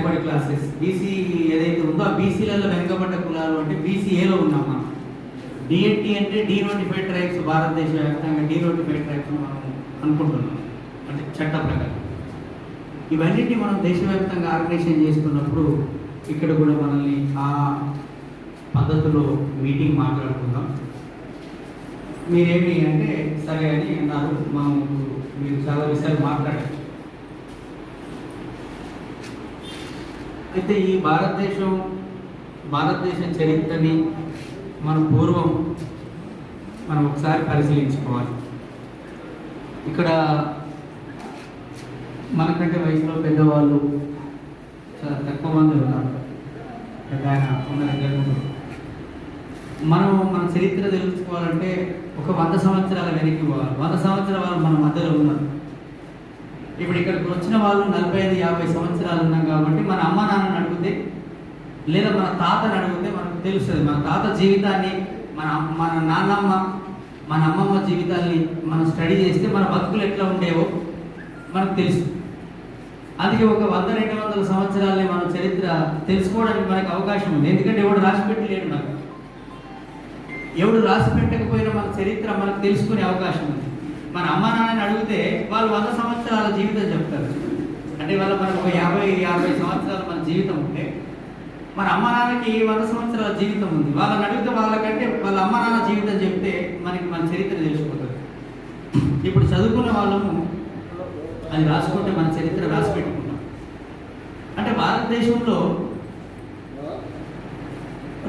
Backward classes, BC ఏదైతే ఉందో ఆ బీసీలలో వెనుకబడ్డ కులాలు అంటే బీసీఏలో ఉన్నాం మనం. డిఎన్టీ అంటే డీనోటిఫైడ్ ట్రైబ్స్, భారతదేశ వ్యాప్తంగా డీనోటిఫైడ్ ట్రైబ్స్ మనం అనుకుంటున్నాం అంటే చట్ట ప్రకారం. ఇవన్నిటిని మనం దేశవ్యాప్తంగా ఆర్గనైజేషన్ చేసుకున్నప్పుడు ఇక్కడ కూడా మనల్ని ఆ పద్ధతిలో మీటింగ్ మాట్లాడుకుందాం. మీరేమి అంటే సరే అని అన్నారు. మనం మీరు చాలా విషయాలు మాట్లాడారు. అయితే ఈ భారతదేశం చరిత్రని మనం పూర్వం మనం ఒకసారి పరిశీలించుకోవాలి. ఇక్కడ మనకంటే వయసులో పెద్దవాళ్ళు చాలా తక్కువ మంది ఉన్నారు. పెద్ద ఆయన ఉన్న దగ్గర మన చరిత్ర తెలుసుకోవాలంటే ఒక 100 సంవత్సరాల వెనక్కి పోవాలి. 100 సంవత్సరాల వాళ్ళు మన మధ్యలో ఉన్నారు. ఇప్పుడు ఇక్కడికి వచ్చిన వాళ్ళు 45-50 సంవత్సరాలు ఉన్నాం కాబట్టి మన అమ్మ నాన్నని అడిగితే లేదా మన తాతని అడిగితే మనకు తెలుస్తుంది. మన తాత జీవితాన్ని, మన నాన్నమ్మ, మన అమ్మమ్మ జీవితాన్ని మనం స్టడీ చేస్తే మన బతుకులు ఎట్లా ఉండేవో మనకు తెలుసు. అందుకే ఒక 100-200 సంవత్సరాలే మన చరిత్ర తెలుసుకోవడానికి మనకు అవకాశం ఉంది. ఎందుకంటే ఎవడు రాసి పెట్టలేడు. మనకు ఎవడు రాసి పెట్టకపోయినా మన చరిత్ర మనకు తెలుసుకునే అవకాశం ఉంది. మన అమ్మ నాన్నని అడిగితే వాళ్ళు 100 సంవత్సరాల జీవితం చెప్తారు. అంటే మనకు ఒక 50 సంవత్సరాలు మన జీవితం ఉంటే మన అమ్మ నాన్నకి 100 సంవత్సరాల జీవితం ఉంది. వాళ్ళని అడిగితే వాళ్ళకంటే వాళ్ళ అమ్మ నాన్న జీవితం చెప్తే మనకి మన చరిత్ర తెలిసిపోతుంది. ఇప్పుడు చదువుకున్న వాళ్ళము అది రాసుకుంటే మన చరిత్ర రాసి పెట్టుకుంటాం. అంటే భారతదేశంలో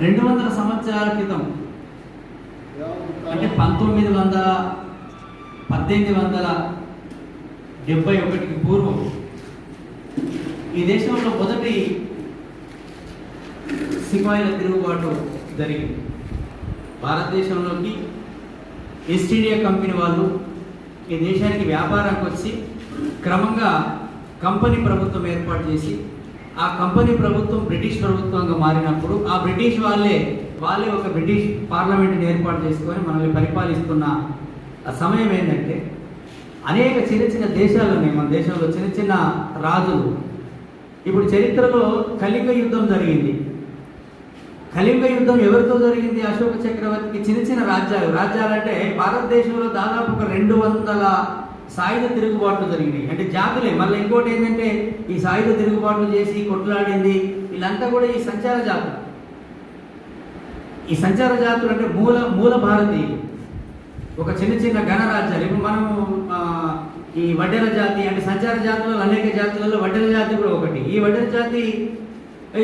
200 సంవత్సరాల క్రితం అంటే 1871కి పూర్వం ఈ దేశంలో మొదటి సిపాయిల తిరుగుబాటు జరిగింది. భారతదేశంలోకి ఈస్ట్ ఇండియా కంపెనీ వాళ్ళు ఈ దేశానికి వ్యాపారానికి వచ్చి క్రమంగా కంపెనీ ప్రభుత్వం ఏర్పాటు చేసి ఆ కంపెనీ ప్రభుత్వం బ్రిటిష్ ప్రభుత్వంగా మారినప్పుడు ఆ బ్రిటిష్ వాళ్ళే ఒక బ్రిటిష్ పార్లమెంట్ని ఏర్పాటు చేసుకొని మనల్ని పరిపాలిస్తున్న ఆ సమయం ఏంటంటే అనేక చిన్న దేశాలు ఉన్నాయి మన దేశంలో, చిన్న రాజులు. ఇప్పుడు చరిత్రలో కళింగ యుద్ధం జరిగింది. కళింగ యుద్ధం ఎవరితో జరిగింది? అశోక చక్రవర్తికి చిన్న రాజ్యాలు అంటే భారతదేశంలో దాదాపు ఒక 200 సాయుధ తిరుగుబాట్లు జరిగినాయి. అంటే జాతులే. మళ్ళీ ఇంకోటి ఏంటంటే ఈ సాయుధ తిరుగుబాట్లు చేసి కొట్లాడింది వీళ్ళంతా కూడా ఈ సంచార జాతులు. ఈ సంచార జాతులు అంటే మూల భారతీయులు, ఒక చిన్న గణరాజ్యాలు. ఇప్పుడు మనము ఈ వడ్డెర జాతి అంటే సంచార జాతులలో అనేక జాతులలో వడ్డెర జాతి కూడా ఒకటి. ఈ వడ్డెర జాతి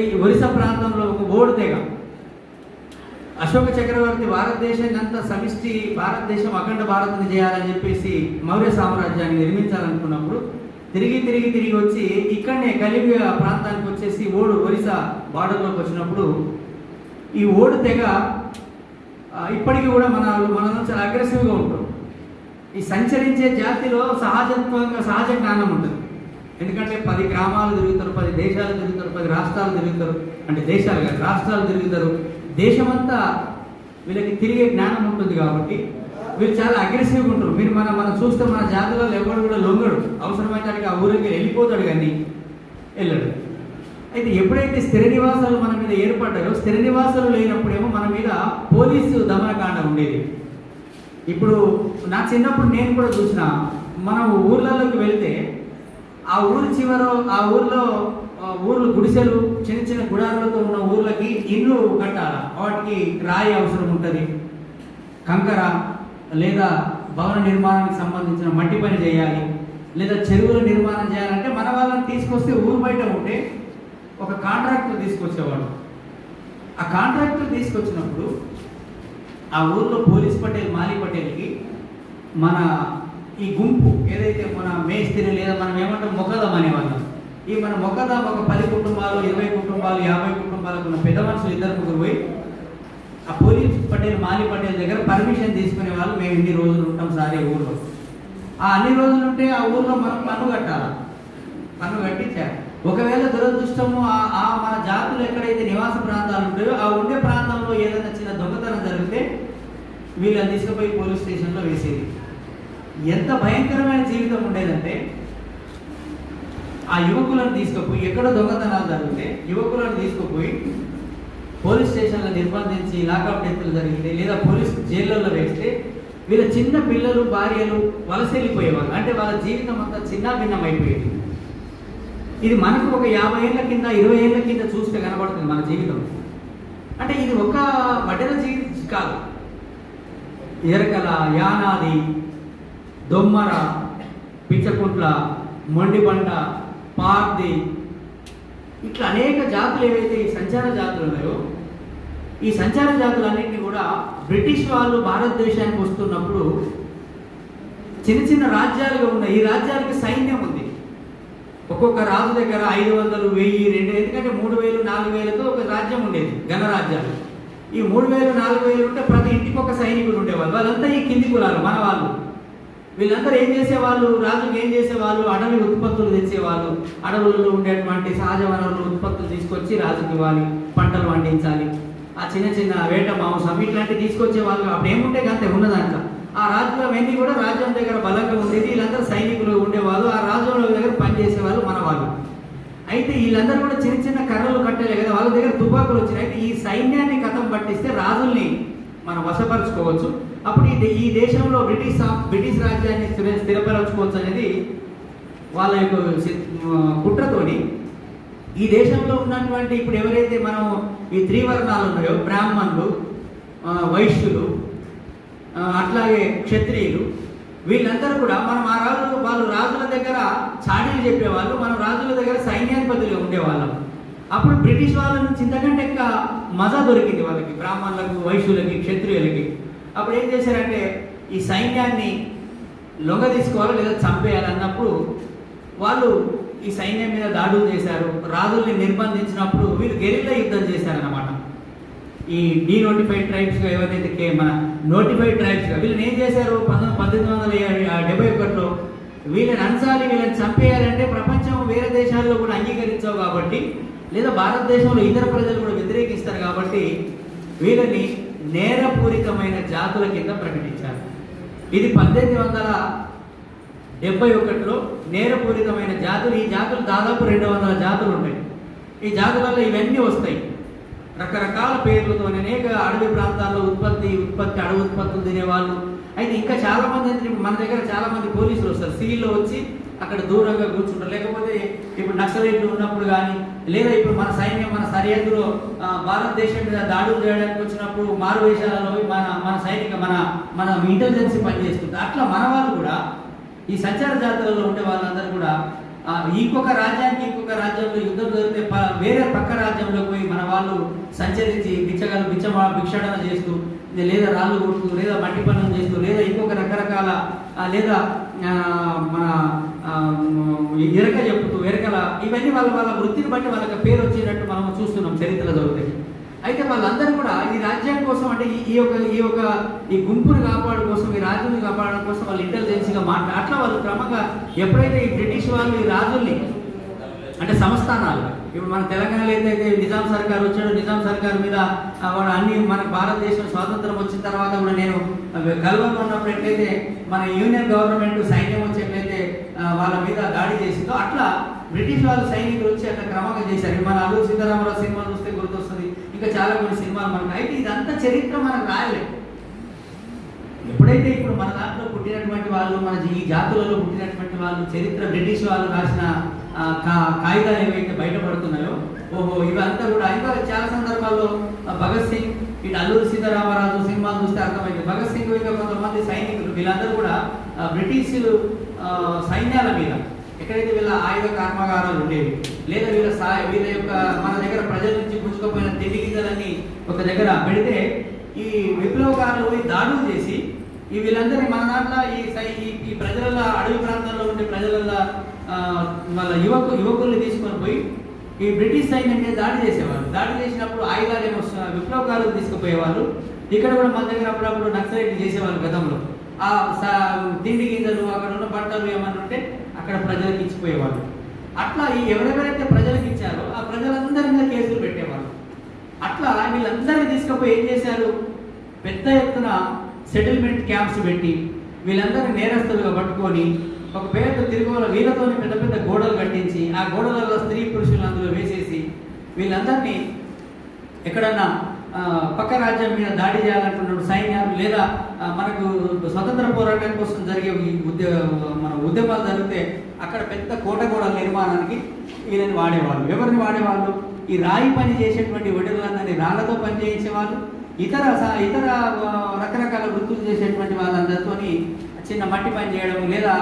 ఈ ఒరిస్సా ప్రాంతంలో ఒక ఓడు తెగ. అశోక చక్రవర్తి భారతదేశాన్ని అంతా సమిష్టి భారతదేశం అఖండ భారత్ని చేయాలని చెప్పేసి మౌర్య సామ్రాజ్యాన్ని నిర్మించాలనుకున్నప్పుడు తిరిగి వచ్చి ఇక్కడనే కళింగ ప్రాంతానికి వచ్చేసి ఒరిస్సా బార్డర్లోకి వచ్చినప్పుడు ఈ ఓడు తెగ ఇప్పటికీ కూడా మన చాలా అగ్రెసివ్గా ఉంటారు. ఈ సంచరించే జాతిలో సహజ జ్ఞానం ఉంటుంది. ఎందుకంటే 10 గ్రామాలు తిరుగుతారు, 10 దేశాలు తిరుగుతారు, 10 రాష్ట్రాలు తిరుగుతారు. అంటే దేశాలు కాదు, రాష్ట్రాలు తిరుగుతారు. దేశమంతా వీళ్ళకి తిరిగే జ్ఞానం ఉంటుంది కాబట్టి వీళ్ళు చాలా అగ్రెసివ్గా ఉంటారు. మీరు మనం చూస్తే మన జాతులలో ఎవరు కూడా లొంగడు. అవసరమైతే ఆ ఊరికి వెళ్ళిపోతాడు కానీ వెళ్ళడు. అయితే ఎప్పుడైతే స్థిర నివాసాలు మన మీద ఏర్పడ్డాయో, స్థిర నివాసాలు లేనప్పుడేమో మన మీద పోలీసు దమనకాండ ఉండేది. ఇప్పుడు నా చిన్నప్పుడు నేను కూడా చూసిన, మనం ఊర్లలోకి వెళితే ఆ ఊరి చివరో ఆ ఊర్లు గుడిసెలు చిన్న గుడారులతో ఉన్న ఊర్లకి ఇల్లు కట్టాలి. వాటికి రాయి అవసరం ఉంటుంది, కంకర లేదా భవన నిర్మాణానికి సంబంధించిన మట్టి పని చేయాలి, లేదా చెరువుల నిర్మాణం చేయాలంటే మన వాళ్ళని తీసుకొస్తే ఊరు బయట ఉంటే ఒక కాంట్రాక్టర్ తీసుకొచ్చేవాడు. ఆ కాంట్రాక్టర్ తీసుకొచ్చినప్పుడు ఆ ఊర్లో పోలీస్ పటేల్, మాలి పటేల్కి మన ఈ గుంపు ఏదైతే మన మేస్త్రి లేదా మనం ఏమంటాం మొకదం అనేవాళ్ళం, ఈ మన మొకదం ఒక 10 కుటుంబాలు, 20 కుటుంబాలు, 50 కుటుంబాలకు ఉన్న పెద్ద మనుషులు 2-3 పోయి ఆ పోలీస్ పటేల్, మాలి పటేల్ దగ్గర పర్మిషన్ తీసుకునే వాళ్ళు. మేము ఇన్ని రోజులు ఉంటాం సారే ఊర్లో. ఆ అన్ని రోజులు ఉంటే ఆ ఊర్లో మనం పన్ను కట్టాలి. పన్ను కట్టించారు. ఒకవేళ దురదృష్టము ఆ మన జాతులు ఎక్కడైతే నివాస ప్రాంతాలు ఉంటాయో ఆ ఉండే ప్రాంతంలో ఏదైనా చిన్న దొంగతనం జరిగితే వీళ్ళని తీసుకుపోయి పోలీస్ స్టేషన్లో వేసేది. ఎంత భయంకరమైన జీవితం ఉండేదంటే ఆ యువకులను తీసుకుపోయి ఎక్కడో దొంగతనాలు జరిగితే యువకులను తీసుకుపోయి పోలీస్ స్టేషన్లో నిర్బంధించి లాకప్ డెత్తులు జరిగితే లేదా పోలీస్ జైళ్ళల్లో వేస్తే వీళ్ళ చిన్న పిల్లలు భార్యలు వలస వెళ్ళిపోయేవాళ్ళు. అంటే వాళ్ళ జీవితం అంతా చిన్నాభిన్నం అయిపోయేది. ఇది మనకు ఒక 50 ఏళ్ళ కింద 20 ఏళ్ళ కింద చూస్తే కనబడుతుంది మన జీవితం. అంటే ఇది ఒక వడ్డెల జీవితం కాదు. ఎరకల, యానాది, దొమ్మర, పిచ్చకుంట్ల, మొండిబండ, పార్ది, ఇట్లా అనేక జాతులు ఏవైతే ఈ సంచార జాతులు ఉన్నాయో ఈ సంచార జాతులన్నింటినీ కూడా బ్రిటిష్ వాళ్ళు భారతదేశానికి వస్తున్నప్పుడు చిన్న చిన్న రాజ్యాలుగా ఉన్నాయి. ఈ రాజ్యాలకి సైన్యం ఉంది. ఒక్కొక్క రాజు దగ్గర 500, 1000, 2 ఎందుకంటే 3000, 4000తో ఒక రాజ్యం ఉండేది, గణరాజ్యాలు. ఈ 3000, 4000 ఉంటే ప్రతి ఇంటికి ఒక సైనికుడు ఉండేవాళ్ళు. వాళ్ళంతా ఈ కింది కులాలు, మన వాళ్ళు. వీళ్ళందరూ ఏం చేసేవాళ్ళు, రాజుకి ఏం చేసేవాళ్ళు, అడవి ఉత్పత్తులు తెచ్చేవాళ్ళు. అడవులలో ఉండేటువంటి సహజ వనరులు ఉత్పత్తులు తీసుకొచ్చి రాజుకి ఇవ్వాలి, పంటలు పండించాలి, ఆ చిన్న చిన్న వేట మాంసం ఇట్లాంటివి తీసుకొచ్చేవాళ్ళు. అప్పుడు ఏముంటే అంతే ఉన్నదంట. ఆ రాజులు అవన్నీ కూడా రాజ్యం దగ్గర బలంగా ఉండేది. వీళ్ళందరూ సైనికులు ఉండేవాళ్ళు, ఆ రాజుల దగ్గర పనిచేసేవాళ్ళు మన వాళ్ళు. అయితే వీళ్ళందరూ కూడా చిన్న చిన్న కర్రలు కట్టలే కదా, వాళ్ళ దగ్గర తుపాకులు వచ్చినాయి. అయితే ఈ సైన్యాన్ని కథం పట్టిస్తే రాజుల్ని మనం వశపరచుకోవచ్చు. అప్పుడు ఈ దేశంలో బ్రిటిష్ రాజ్యాన్ని స్థిరపరచుకోవచ్చు అనేది వాళ్ళ యొక్క కుట్రతోని ఈ దేశంలో ఉన్నటువంటి ఇప్పుడు ఎవరైతే మనం ఈ త్రివర్ణాలు ఉన్నాయో, బ్రాహ్మణులు, వైశ్యులు, అట్లాగే క్షత్రియులు, వీళ్ళందరూ కూడా మనం వాళ్ళు రాజుల దగ్గర చాడీలు చెప్పేవాళ్ళు, మనం రాజుల దగ్గర సైన్యాధిపతులుగా ఉండేవాళ్ళం. అప్పుడు బ్రిటిష్ వాళ్ళ నుంచి ఇంతకంటే ఎక్కువ మజా దొరికింది వాళ్ళకి, బ్రాహ్మణులకు, వైశ్యులకి, క్షత్రియులకి. అప్పుడు ఏం చేశారంటే ఈ సైన్యాన్ని లొంగ తీసుకోవాలి లేదా చంపేయాలి అన్నప్పుడు వాళ్ళు ఈ సైన్యం మీద దాడులు చేశారు. రాజుల్ని నిర్బంధించినప్పుడు వీళ్ళు గెరిల్లా యుద్ధం చేశారన్నమాట. ఈ డీనోటిఫైడ్ ట్రైబ్స్గా ఎవరైతే మన నోటిఫైడ్ ట్రైబ్స్గా వీళ్ళని ఏం చేశారు, 1871లో వీళ్ళని అంచాలి, వీళ్ళని చంపేయాలంటే ప్రపంచం వేరే దేశాల్లో కూడా అంగీకరించవు కాబట్టి, లేదా భారతదేశంలో ఇతర ప్రజలు కూడా వ్యతిరేకిస్తారు కాబట్టి వీళ్ళని నేరపూరితమైన జాతుల కింద ప్రకటించారు. ఇది 1871లో నేరపూరితమైన జాతులు. ఈ జాతులు దాదాపు 200 జాతులు ఉంటాయి. ఈ జాతులలో ఇవన్నీ వస్తాయి రకరకాల పేర్లతో. అనేక అడవి ప్రాంతాల్లో ఉత్పత్తి అడవి ఉత్పత్తులు తినేవాళ్ళు. అయితే ఇంకా చాలా మంది మన దగ్గర చాలా మంది పోలీసులు వస్తారు, సివిల్లో వచ్చి అక్కడ దూరంగా కూర్చుంటారు. లేకపోతే ఇప్పుడు నక్సలైట్లు ఉన్నప్పుడు కానీ, లేదా ఇప్పుడు మన సైన్యం మన సరిహద్దులో భారతదేశం మీద దాడులు చేయడానికి వచ్చినప్పుడు మారువేషాలలో మన సైనిక మన ఇంటెలిజెన్సీ పనిచేస్తుంది. అట్లా మన వాళ్ళు కూడా ఈ సంచార జాతులలో ఉండే వాళ్ళందరూ కూడా ఇంకొక రాజ్యానికి ఇంకొక రాజ్యంలో యుద్ధం జరిగితే వేరే పక్క రాజ్యంలో పోయి మన వాళ్ళు సంచరించి భిక్షాటన చేస్తూ, లేదా రాళ్ళు కొడుతూ, లేదా మట్టి పనులు చేస్తూ, లేదా ఇంకొక రకరకాల లేదా మన ఎరక చెప్పుతూ ఎరకల ఇవన్నీ వాళ్ళ వృత్తిని బట్టి వాళ్ళకి పేరు వచ్చేటట్టు మనం చూస్తున్నాం చరిత్రలో చదువుతాయి. అయితే వాళ్ళందరూ కూడా ఈ రాజ్యం కోసం, అంటే ఈ గుంపుని కాపాడడం కోసం, ఈ రాజ్యాన్ని కాపాడడం కోసం వాళ్ళు ఇంటెలిజెన్సీగా అట్లా వాళ్ళు క్రమంగా ఎప్పుడైతే ఈ బ్రిటిష్ వాళ్ళు ఈ రాజుల్ని అంటే సంస్థానాలు, ఇప్పుడు మన తెలంగాణలో అయితే నిజాం సర్కార్ వచ్చాడు, నిజాం సర్కార్ మీద వాడు అన్ని మన భారతదేశం స్వాతంత్రం వచ్చిన తర్వాత కూడా నేను గర్వంగా ఉన్నప్పుడు ఎట్లయితే మన యూనియన్ గవర్నమెంట్ సైన్యం వచ్చేట్లయితే వాళ్ళ మీద దాడి చేసిందో, అట్లా బ్రిటిష్ వాళ్ళు సైనికులు వచ్చి అట్లా క్రమంగా చేశారు. మన అల్లూరి సీతారామరావు సినిమా చూస్తే గుర్తొస్తుంది, ఇంకా చాలా కొన్ని సినిమాలు మనకు. అయితే ఇదంతా చరిత్ర మనకు రాయలేదు. ఎప్పుడైతే ఇప్పుడు మన దాంట్లో పుట్టినటువంటి వాళ్ళు, మన ఈ జాతులలో పుట్టినటువంటి వాళ్ళు చరిత్ర బ్రిటిష్ వాళ్ళు రాసిన కాగితాలు ఏవైతే బయటపడుతున్నాయో, ఓహో ఇవంతా కూడా ఇంకా చాలా సందర్భాల్లో భగత్ సింగ్, ఇటు అల్లూరి సీతారామరాజు సినిమాలు చూస్తే అర్థమైంది. భగత్ సింగ్ ఇంకా కొంతమంది సైనికులు వీళ్ళందరూ కూడా బ్రిటిష్ సైన్యాల మీద ఎక్కడైతే వీళ్ళ ఆయుధ కర్మాగారాలు ఉండేవి, లేదా వీళ్ళ యొక్క మన దగ్గర ప్రజల నుంచి గుంజుకుపోయిన తిండి గింజలన్నీ ఒక దగ్గర పెడితే ఈ విప్లవకారులు పోయి దాడులు చేసి వీళ్ళందరినీ మన దాంట్లో ఈ ప్రజల అడవి ప్రాంతాల్లో ఉండే ప్రజల వాళ్ళ యువకుల్ని తీసుకొని పోయి ఈ బ్రిటిష్ సైన్యం మీద దాడి చేసేవాళ్ళు. దాడి చేసినప్పుడు ఆయుధాలు ఏమో విప్లవకారులు తీసుకుపోయేవాళ్ళు. ఇక్కడ కూడా మన దగ్గర అప్పుడప్పుడు నక్సలైట్లు చేసేవాళ్ళు గతంలో. ఆ తిండి గింజలు అక్కడ ఉన్న బట్టలు ఏమన్నా ఉంటే అక్కడ ప్రజలకు ఇచ్చిపోయేవాళ్ళు. అట్లా ఎవరెవరైతే ప్రజలకు ఇచ్చారో ఆ ప్రజలందరి మీద కేసులు పెట్టేవాళ్ళు. అట్లా వీళ్ళందరినీ తీసుకుపోయి ఏం చేశారు, పెద్ద ఎత్తున సెటిల్మెంట్ క్యాంప్స్ పెట్టి వీళ్ళందరినీ నేరస్తులుగా పట్టుకొని ఒక పేద తిరుగుల వీళ్ళతో పెద్ద పెద్ద గోడలు కట్టించి ఆ గోడలలో స్త్రీ పురుషులు అందులో వేసేసి వీళ్ళందరినీ ఎక్కడన్నా పక్క రాజ్యం మీద దాడి చేయాలనుకున్నప్పుడు సైన్యాలు లేదా మనకు స్వతంత్ర పోరాటం కోసం జరిగే మన ఉద్యమాలు జరిగితే అక్కడ పెద్ద కోట గోడల నిర్మాణానికి వీళ్ళని వాడేవాళ్ళు. ఎవరిని వాడేవాళ్ళు? ఈ రాయి పని చేసేటువంటి ఒడిలందరినీ రాళ్లతో పని చేయించేవాళ్ళు. ఇతర రకరకాల వృత్తులు చేసేటువంటి వాళ్ళందరితో చిన్న మట్టి పని చేయడం లేదా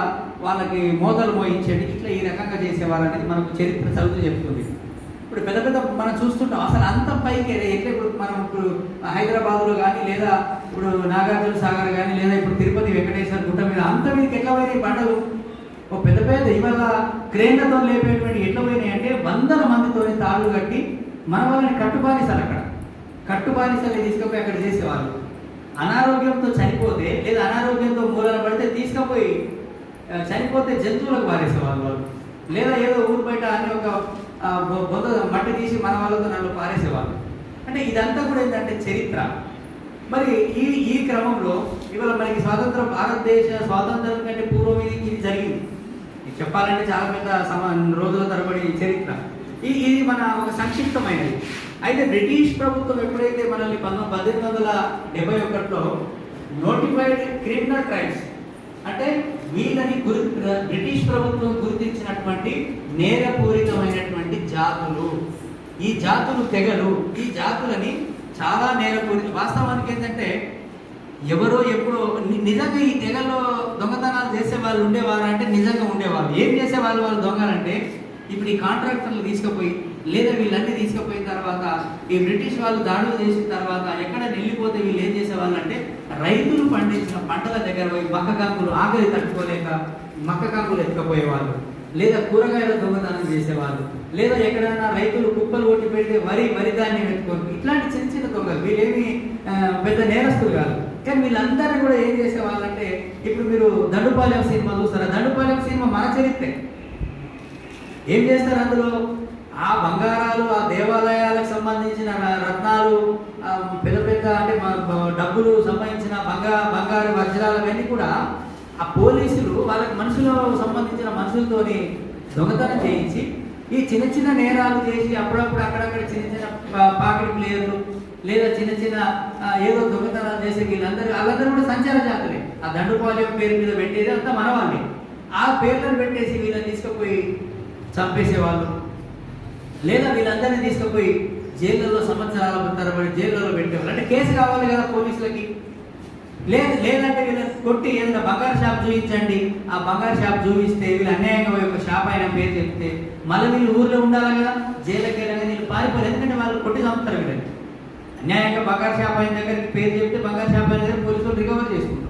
వాళ్ళకి మోతలు మోయించండి, ఇట్లా ఈ రకంగా చేసేవాళ్ళు అనేది మనకు చరిత్ర చదువుతూ చెప్తుంది. ఇప్పుడు పెద్ద పెద్ద మనం చూస్తుంటాం. అసలు అంత పైకి ఎట్లా ఇప్పుడు మనం ఇప్పుడు హైదరాబాద్లో కానీ లేదా ఇప్పుడు నాగార్జున సాగర్ కానీ లేదా ఇప్పుడు తిరుపతి వెంకటేశ్వర గుట్ట మీద అంత మీదకి ఎట్లా పోయినాయి బండలు? ఒక పెద్ద పెద్ద ఇవాళ క్రేన్లతో లేపేటువంటి ఎట్లా పోయినాయి అంటే వందల మందితో తాళ్ళు కట్టి మన వాళ్ళని కట్టుబానిసాలు అక్కడ కట్టుబానిసల్ని తీసుకుపోయి అక్కడ చేసేవాళ్ళు. అనారోగ్యంతో చనిపోతే లేదా అనారోగ్యంతో మూలన పడితే తీసుకుపోయి చనిపోతే జంతువులకు పారేసేవాళ్ళు వాళ్ళు. లేదా ఏదో ఊరు బయట అని ఒక బొంద మట్టి తీసి మన వాళ్ళతో నన్ను పారేసేవాళ్ళు. అంటే ఇదంతా కూడా ఏంటంటే చరిత్ర. మరి ఈ క్రమంలో ఇవాళ మనకి భారతదేశ స్వాతంత్రం కంటే పూర్వం ఇది జరిగింది. ఇది చెప్పాలంటే చాలా పెద్ద రోజుల తరబడి చరిత్ర. ఇది మన ఒక సంక్షిప్తమైనది. అయితే బ్రిటిష్ ప్రభుత్వం ఎప్పుడైతే మనల్ని 1871లో నోటిఫైడ్ క్రిమినల్ ట్రైబ్స్ అంటే వీళ్ళని బ్రిటిష్ ప్రభుత్వం గుర్తించినటువంటి నేరపూరితమైనటువంటి జాతులు, ఈ జాతులు తెగలు, ఈ జాతులని చాలా నేరపూరిత. వాస్తవానికి ఏంటంటే ఎవరో ఎప్పుడో నిజంగా ఈ తెగలో దొంగతనాలు చేసే వాళ్ళు ఉండేవారు అంటే నిజంగా ఉండేవాళ్ళు. ఏం చేసేవాళ్ళు వాళ్ళు దొంగలంటే ఇప్పుడు ఈ కాంట్రాక్టర్లు తీసుకుపోయి లేదా వీళ్ళన్నీ తీసుకుపోయిన తర్వాత ఈ బ్రిటిష్ వాళ్ళు దాడులు చేసిన తర్వాత ఎక్కడ వెళ్ళిపోతే వీళ్ళు ఏం చేసేవాళ్ళు అంటే రైతులు పండించిన పంటల దగ్గర పోయి మక్క కంకులు ఆకలి తట్టుకోలేక మక్క కంకులు ఎత్తుకపోయేవాళ్ళు, లేదా కూరగాయల దొంగతనం చేసేవాళ్ళు, లేదా ఎక్కడైనా రైతులు కుప్పలు కొట్టి పెడితే వరి ధాన్యం ఎత్తుకోవాలి. ఇట్లాంటి చిన్న చిన్న దొంగలు, వీళ్ళేమి పెద్ద నేరస్తులు కాదు. కానీ వీళ్ళందరూ కూడా ఏం చేసేవాళ్ళంటే ఇప్పుడు మీరు దండుపాలెం సినిమా చూస్తారా? దండుపాలెం సినిమా మన చరిత్రే. ఏం చేస్తారు అందులో? ఆ బంగారాలు, ఆ దేవాలయాలకు సంబంధించిన రత్నాలు, పెద్ద పెద్ద అంటే డబ్బులు సంబంధించిన బంగారు వజ్రాలు అవన్నీ కూడా ఆ పోలీసులు వాళ్ళకి మనుషులకు సంబంధించిన మనుషులతోని దొంగతనం చేయించి ఈ చిన్న చిన్న నేరాలు చేసి అప్పుడప్పుడు అక్కడక్కడ చిన్న చిన్న పాకెట్ ప్లేయర్లు లేదా చిన్న చిన్న ఏదో దొంగతనాలు చేసే వాళ్ళందరూ కూడా సంచార జాతులే. ఆ దండుపాలెం పేరు మీద పెట్టేది అంతా మనవాళ్ళే. ఆ పేర్లను పెట్టేసి వీళ్ళని తీసుకుపోయి చంపేసేవాళ్ళు, లేదా వీళ్ళందరినీ తీసుకుపోయి జైళ్ళలో సంవత్సరాల తరబడి జైళ్ళలో పెట్టేవాళ్ళు. అంటే కేసు కావాలి కదా పోలీసులకి. లేదంటే వీళ్ళని కొట్టి ఏదైనా బంగారు షాప్ చూపించండి, ఆ బంగారు షాప్ చూపిస్తే వీళ్ళు అన్యాయంగా ఒక షాప్ అయిన పేరు చెప్తే మళ్ళీ వీళ్ళు ఊర్లో ఉండాలి కదా, జైలుకి వెళ్ళగా వీళ్ళు పారిపోరు. ఎందుకంటే వాళ్ళు కొట్టి చంపుతారు వీళ్ళని. అన్యాయంగా బంగారు షాప్ అయిన దగ్గరికి పేరు చెప్తే బంగారు షాప్ అయిన దగ్గర పోలీసులు రికవర్ చేసుకుంటారు.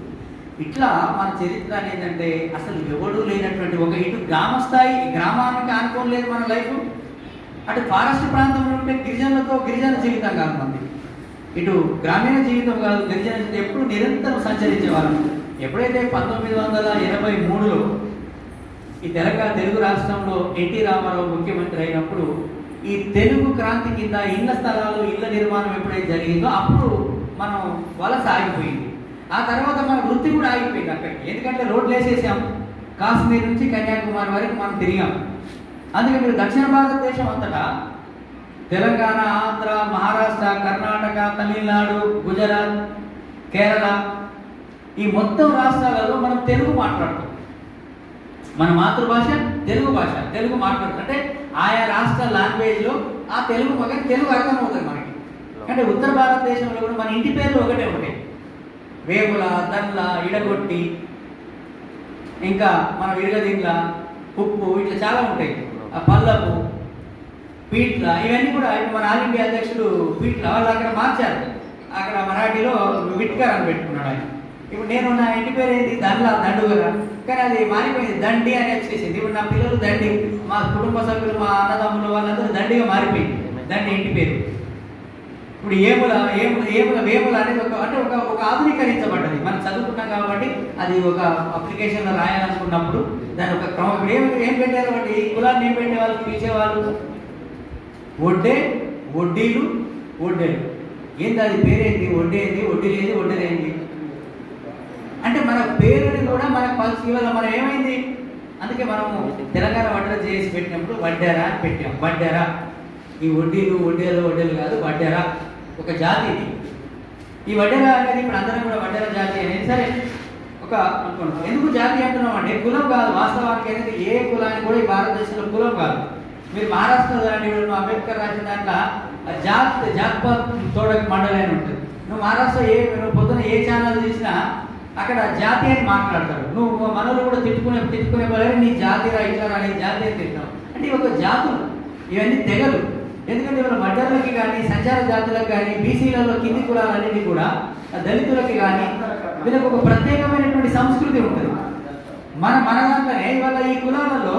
ఇట్లా మన చరిత్ర ఏంటంటే అసలు ఎవడు లేనటువంటి ఒక ఇటు గ్రామస్థాయి, గ్రామానికి ఆనుకోని లేదు మన లైఫ్. అటు ఫారెస్ట్ ప్రాంతంలో ఉంటే గిరిజన జీవితం కాదు మంది, ఇటు గ్రామీణ జీవితం కాదు, గిరిజన జీవితం ఎప్పుడు నిరంతరం సంచరించేవాళ్ళం. ఎప్పుడైతే 1983లో ఈ తెలుగు రాష్ట్రంలో ఎన్టీ రామారావు ముఖ్యమంత్రి అయినప్పుడు ఈ తెలుగు క్రాంతి కింద ఇళ్ల స్థలాలు, ఇళ్ల నిర్మాణం ఎప్పుడైతే జరిగిందో అప్పుడు మనం వలస ఆగిపోయింది. ఆ తర్వాత మన వృత్తి కూడా ఆగిపోయింది అక్కడికి. ఎందుకంటే రోడ్లు వేసేసాం, కాశ్మీర్ నుంచి కన్యాకుమారి వరకు మనం తిరిగాం. అందుకే మీరు దక్షిణ భారతదేశం అంతటా తెలంగాణ, ఆంధ్ర, మహారాష్ట్ర, కర్ణాటక, తమిళనాడు, గుజరాత్, కేరళ ఈ మొత్తం రాష్ట్రాలలో మనం తెలుగు మాట్లాడుతాం. మన మాతృభాష తెలుగు భాష, తెలుగు మాట్లాడుతాం. అంటే ఆయా రాష్ట్ర లాంగ్వేజ్లో ఆ తెలుగు తెలుగు అర్థమవుతుంది మనకి. అంటే ఉత్తర భారతదేశంలో కూడా మన ఇంటి పేర్లు ఒకటే ఉంటాయి. వేముల, దండ్ల, ఇడగొట్టి, ఇంకా మన విరగదిండ్ల, ఉప్పు, ఇట్లా చాలా ఉంటాయి. పల్లపు, పీట్ల, ఇవన్నీ కూడా మన ఆల్ ఇండియా అధ్యక్షుడు పీట్ల వాళ్ళు అక్కడ మార్చారు. అక్కడ మరాఠీలో విట్కర్ అని పెట్టుకున్నాడు ఆయన. ఇప్పుడు నేను నా ఇంటి పేరు ఏంటి? దండుగరా, కానీ అది మారిపోయింది, దండి అని వచ్చేసింది. ఇప్పుడు నా పిల్లలు దండి, మా కుటుంబ సభ్యులు, మా అన్నదమ్ములు వాళ్ళందరూ దండిగా మారిపోయింది దండి ఇంటి పేరు. ఇప్పుడు వేముల అనేది ఒక ఆధునీకరించబడ్డది. మనం చదువుకున్నాం కాబట్టి అది ఒక అప్లికేషన్లో రాయాలనుకున్నప్పుడు దాని ఒక క్రమం. ఇప్పుడు ఏం పెట్టారు అంటే ఈ కులాన్ని ఏం పెట్టే వాళ్ళు పిలిచేవాళ్ళు వడ్డీలు, వడ్డేలు. ఏంది అది పేరేంటి? వడ్డేంది, వడ్డీలేంది, వడ్డీలేంది. అంటే మన పేరుని కూడా మనకు ఇవాళ మనం ఏమైంది అందుకే మనము తెలంగాణ వడ్డెర చేసి పెట్టినప్పుడు వడ్డెర అని పెట్టాం. వడ్డెర, ఈ వడ్డేలు కాదు, వడ్డెర ఒక జాతి ఇది. ఈ వడ్డెర అనేది ఇప్పుడు అందరం కూడా వడ్డెర జాతి అనేది సరే ఒక అనుకున్నాం. ఎందుకు జాతి అంటున్నాం అంటే కులం కాదు, వాస్తవానికి అనేది ఏ కులానికి కూడా ఈ భారతదేశంలో కులం కాదు. మీరు మహారాష్ట్రలో అంబేద్కర్ రాసిన దాంట్లో జాత్పాత్ తోడక్ మండలి అని ఉంటుంది. నువ్వు మహారాష్ట్ర నువ్వు పొద్దున ఏ ఛానల్ చూసినా అక్కడ జాతి అని మాట్లాడతారు. నువ్వు మనలు కూడా తిట్టుకునే బదులు నీ జాతి రా ఇట్లా రా, నీ జాతి అని తింటావు. అంటే ఒక జాతులు ఇవన్నీ తెగలు. ఎందుకంటే ఇవాళ వడ్డర్లకి కానీ, సంచార జాతులకు కానీ, బీసీలలో కింది కులాలన్నిటి కూడా, దళితులకి కానీ వీళ్ళకి ఒక ప్రత్యేకమైనటువంటి సంస్కృతి ఉంటుంది. మన దాంట్లోనే ఇవాళ ఈ కులాలలో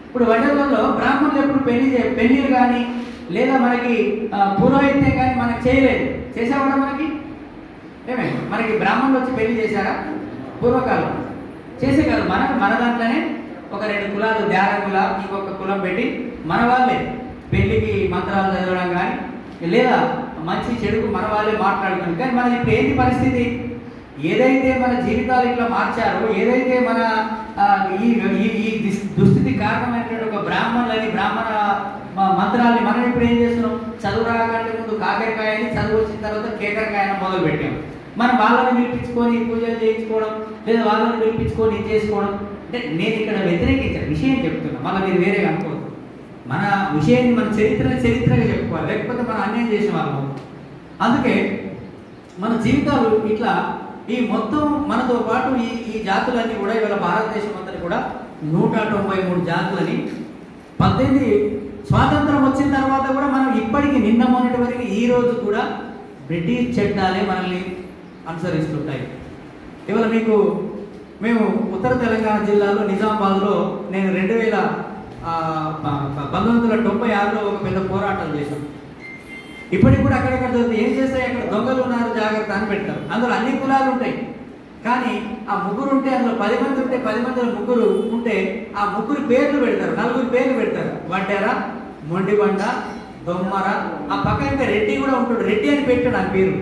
ఇప్పుడు వడ్డర్లలో బ్రాహ్మణులు ఎప్పుడు పెళ్లిలు కానీ లేదా మనకి పురోహిత్యం కానీ మనకు చేయలేదు. చేసేవాడా మనకి? మనకి బ్రాహ్మణులు వచ్చి పెళ్లి చేశారా? పూర్వకాలం చేసే కాదు. మన దాంట్లోనే ఒక 2 కులాలు దేవకుల ఇంకొక కులం పెట్టి మన వాళ్ళే పెళ్లికి మంత్రాలు చదవడం కానీ లేదా మంచి చెడుకు మన వాళ్ళే మాట్లాడుకుని. కానీ మన ఇప్పుడు ఏంటి పరిస్థితి? ఏదైతే మన జీవితాలు ఇట్లా మార్చారో, ఏదైతే మన ఈ దుస్థితి కారణమైనటువంటి ఒక బ్రాహ్మణ మంత్రాల్ని మనం ఇప్పుడు ఏం చేస్తున్నాం? చదువు రాకంటే ముందు కాకరకాయని, చదువు వచ్చిన తర్వాత కేకరకాయని మొదలు పెట్టాం. మనం వాళ్ళని పిలిపించుకొని పూజలు చేయించుకోవడం లేదా వాళ్ళని పిలిపించుకొని ఇది చేసుకోవడం. అంటే నేను ఇక్కడ వ్యతిరేకించాను, విషయం చెప్తున్నా, మళ్ళీ మీరు వేరేగా అనుకోవద్దు. మన విషయాన్ని మన చరిత్రగా చెప్పుకోవాలి, లేకపోతే మనం అన్యాయం చేసిన వాళ్ళం. అందుకే మన జీవితాలు ఇట్లా ఈ మొత్తం మనతో పాటు ఈ జాతులన్నీ కూడా ఇవాళ భారతదేశం అంతా కూడా 193 జాతులని 18 స్వాతంత్రం వచ్చిన తర్వాత కూడా మనం ఇప్పటికీ నిన్న మొన్నటి వరకు ఈ రోజు కూడా బ్రిటిష్ చట్టాలే మనల్ని అనుసరిస్తుంటాయి. ఇవాళ మేము ఉత్తర తెలంగాణ జిల్లాలో నిజామాబాద్లో నేను 1996లో ఒక పెద్ద పోరాటం చేశాం. ఇప్పటికి కూడా అక్కడక్కడ ఏం చేస్తాయి, అక్కడ దొంగలు ఉన్నారు జాగ్రత్త అని పెడతారు. అందులో అన్ని కులాలు ఉంటాయి. కానీ ఆ 3 ఉంటే అందులో 10 మంది ఉంటే 10 మందిలో 3 ఉంటే ఆ 3 పేర్లు పెడతారు, 4 పేర్లు పెడతారు. వడ్డెర, మొండిబండ, దొమ్మర, ఆ పక్క ఇంకా రెడ్డి కూడా ఉంటాడు, రెడ్డి అని పెట్టాడు ఆ పేరు.